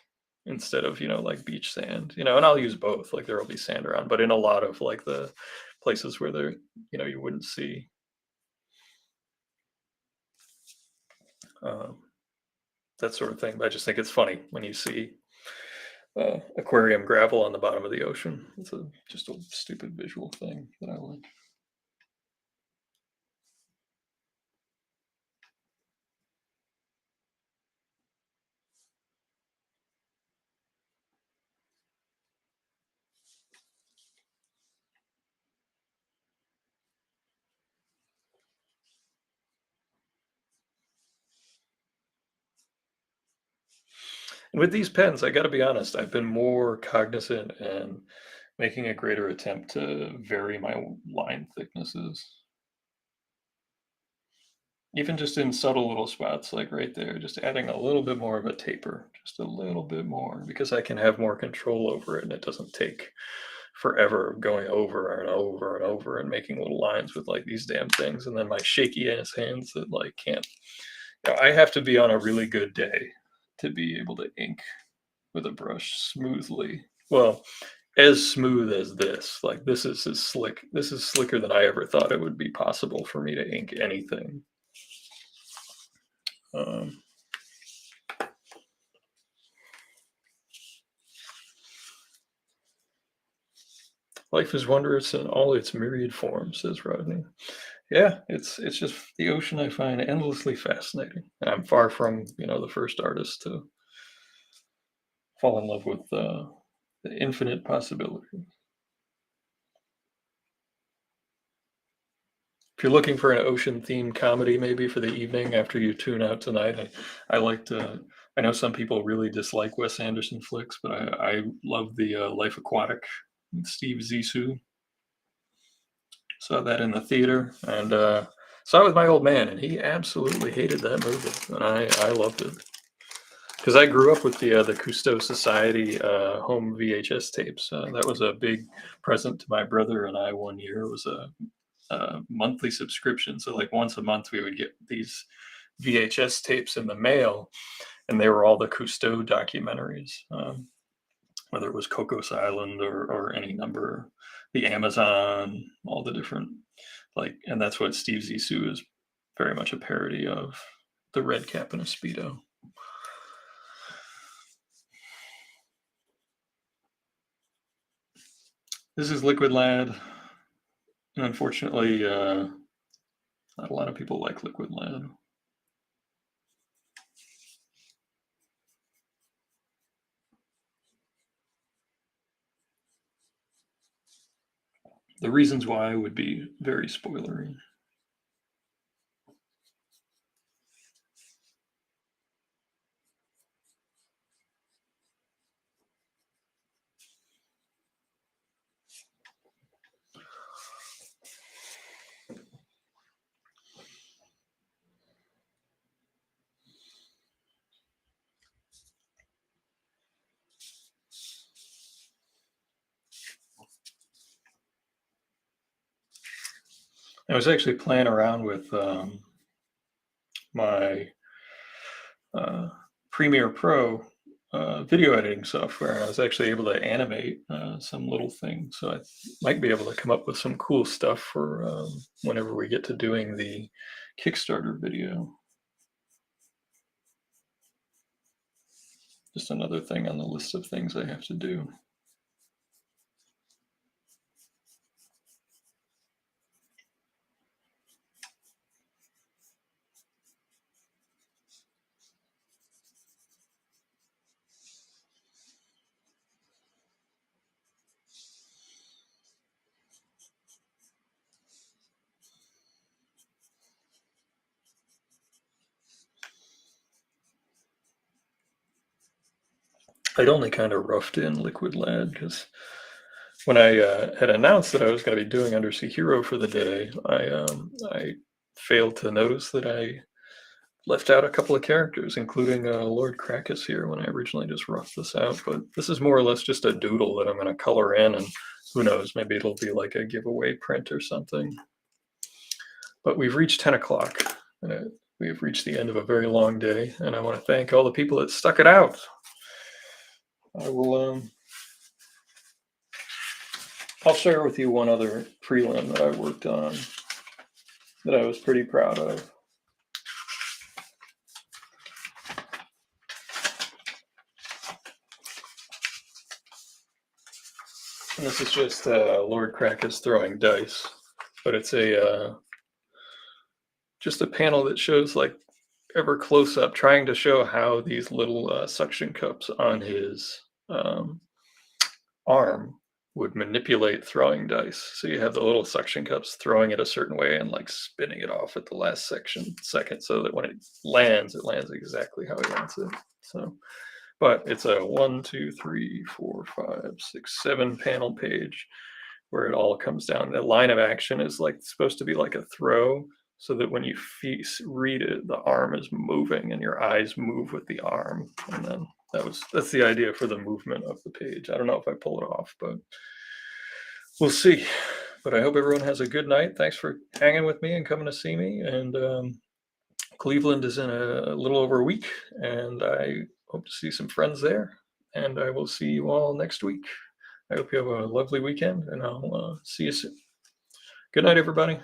instead of, like beach sand. And I'll use both. Like there will be sand around, but in a lot of like the places where there, you wouldn't see. Um, that sort of thing. But I just think it's funny when you see aquarium gravel on the bottom of the ocean. It's just a stupid visual thing that I like. And with these pens, I gotta be honest, I've been more cognizant and making a greater attempt to vary my line thicknesses. Even just in subtle little spots, like right there, just adding a little bit more of a taper, just a little bit more, because I can have more control over it and it doesn't take forever going over and over and over and making little lines with like these damn things. And then my shaky ass hands that like can't, I have to be on a really good day to be able to ink with a brush smoothly. Well, as smooth as this. Like this is as slick. This is slicker than I ever thought it would be possible for me to ink anything. Um, Life is wondrous in all its myriad forms, says Rodney. Yeah, it's just the ocean I find endlessly fascinating. And I'm far from, the first artist to fall in love with the infinite possibility. If you're looking for an ocean themed comedy, maybe for the evening after you tune out tonight, I like to. I know some people really dislike Wes Anderson flicks, but I love the Life Aquatic with Steve Zissou. Saw that in the theater and saw it with my old man, and he absolutely hated that movie, and I loved it because I grew up with the Cousteau Society home VHS tapes. That was a big present to my brother and I one year. It was a monthly subscription, so like once a month we would get these VHS tapes in the mail, and they were all the Cousteau documentaries. Whether it was Cocos Island or any number, the Amazon, all the different and that's what Steve Zissou is very much a parody of, the red cap and a speedo. This is Liquid Lad, and unfortunately, not a lot of people like Liquid Lad. The reasons why would be very spoilery. I was actually playing around with my Premiere Pro video editing software, and I was actually able to animate some little things. So I might be able to come up with some cool stuff for whenever we get to doing the Kickstarter video. Just another thing on the list of things I have to do. I'd only kind of roughed in Liquid Lad because when I had announced that I was going to be doing Undersea Hero for the day, I failed to notice that I left out a couple of characters, including Lord Crackus here when I originally just roughed this out. But this is more or less just a doodle that I'm going to color in, and who knows, maybe it'll be like a giveaway print or something. But we've reached 10 o'clock. We've reached the end of a very long day, and I want to thank all the people that stuck it out. I will. I'll share with you one other prelim that I worked on that I was pretty proud of. And this is just Lord Crackus throwing dice, but it's just a panel that shows like ever close up, trying to show how these little suction cups on his arm would manipulate throwing dice. So you have the little suction cups throwing it a certain way and like spinning it off at the last second, so that when it lands exactly how he wants it. So, But it's a 1, 2, 3, 4, 5, 6, 7 panel page where it all comes down. The line of action is like supposed to be like a throw, so that when you read it, the arm is moving and your eyes move with the arm. And then that's the idea for the movement of the page. I don't know if I pull it off, but we'll see. But I hope everyone has a good night. Thanks for hanging with me and coming to see me. And Cleveland is in a little over a week, and I hope to see some friends there. And I will see you all next week. I hope you have a lovely weekend, and I'll see you soon. Good night, everybody.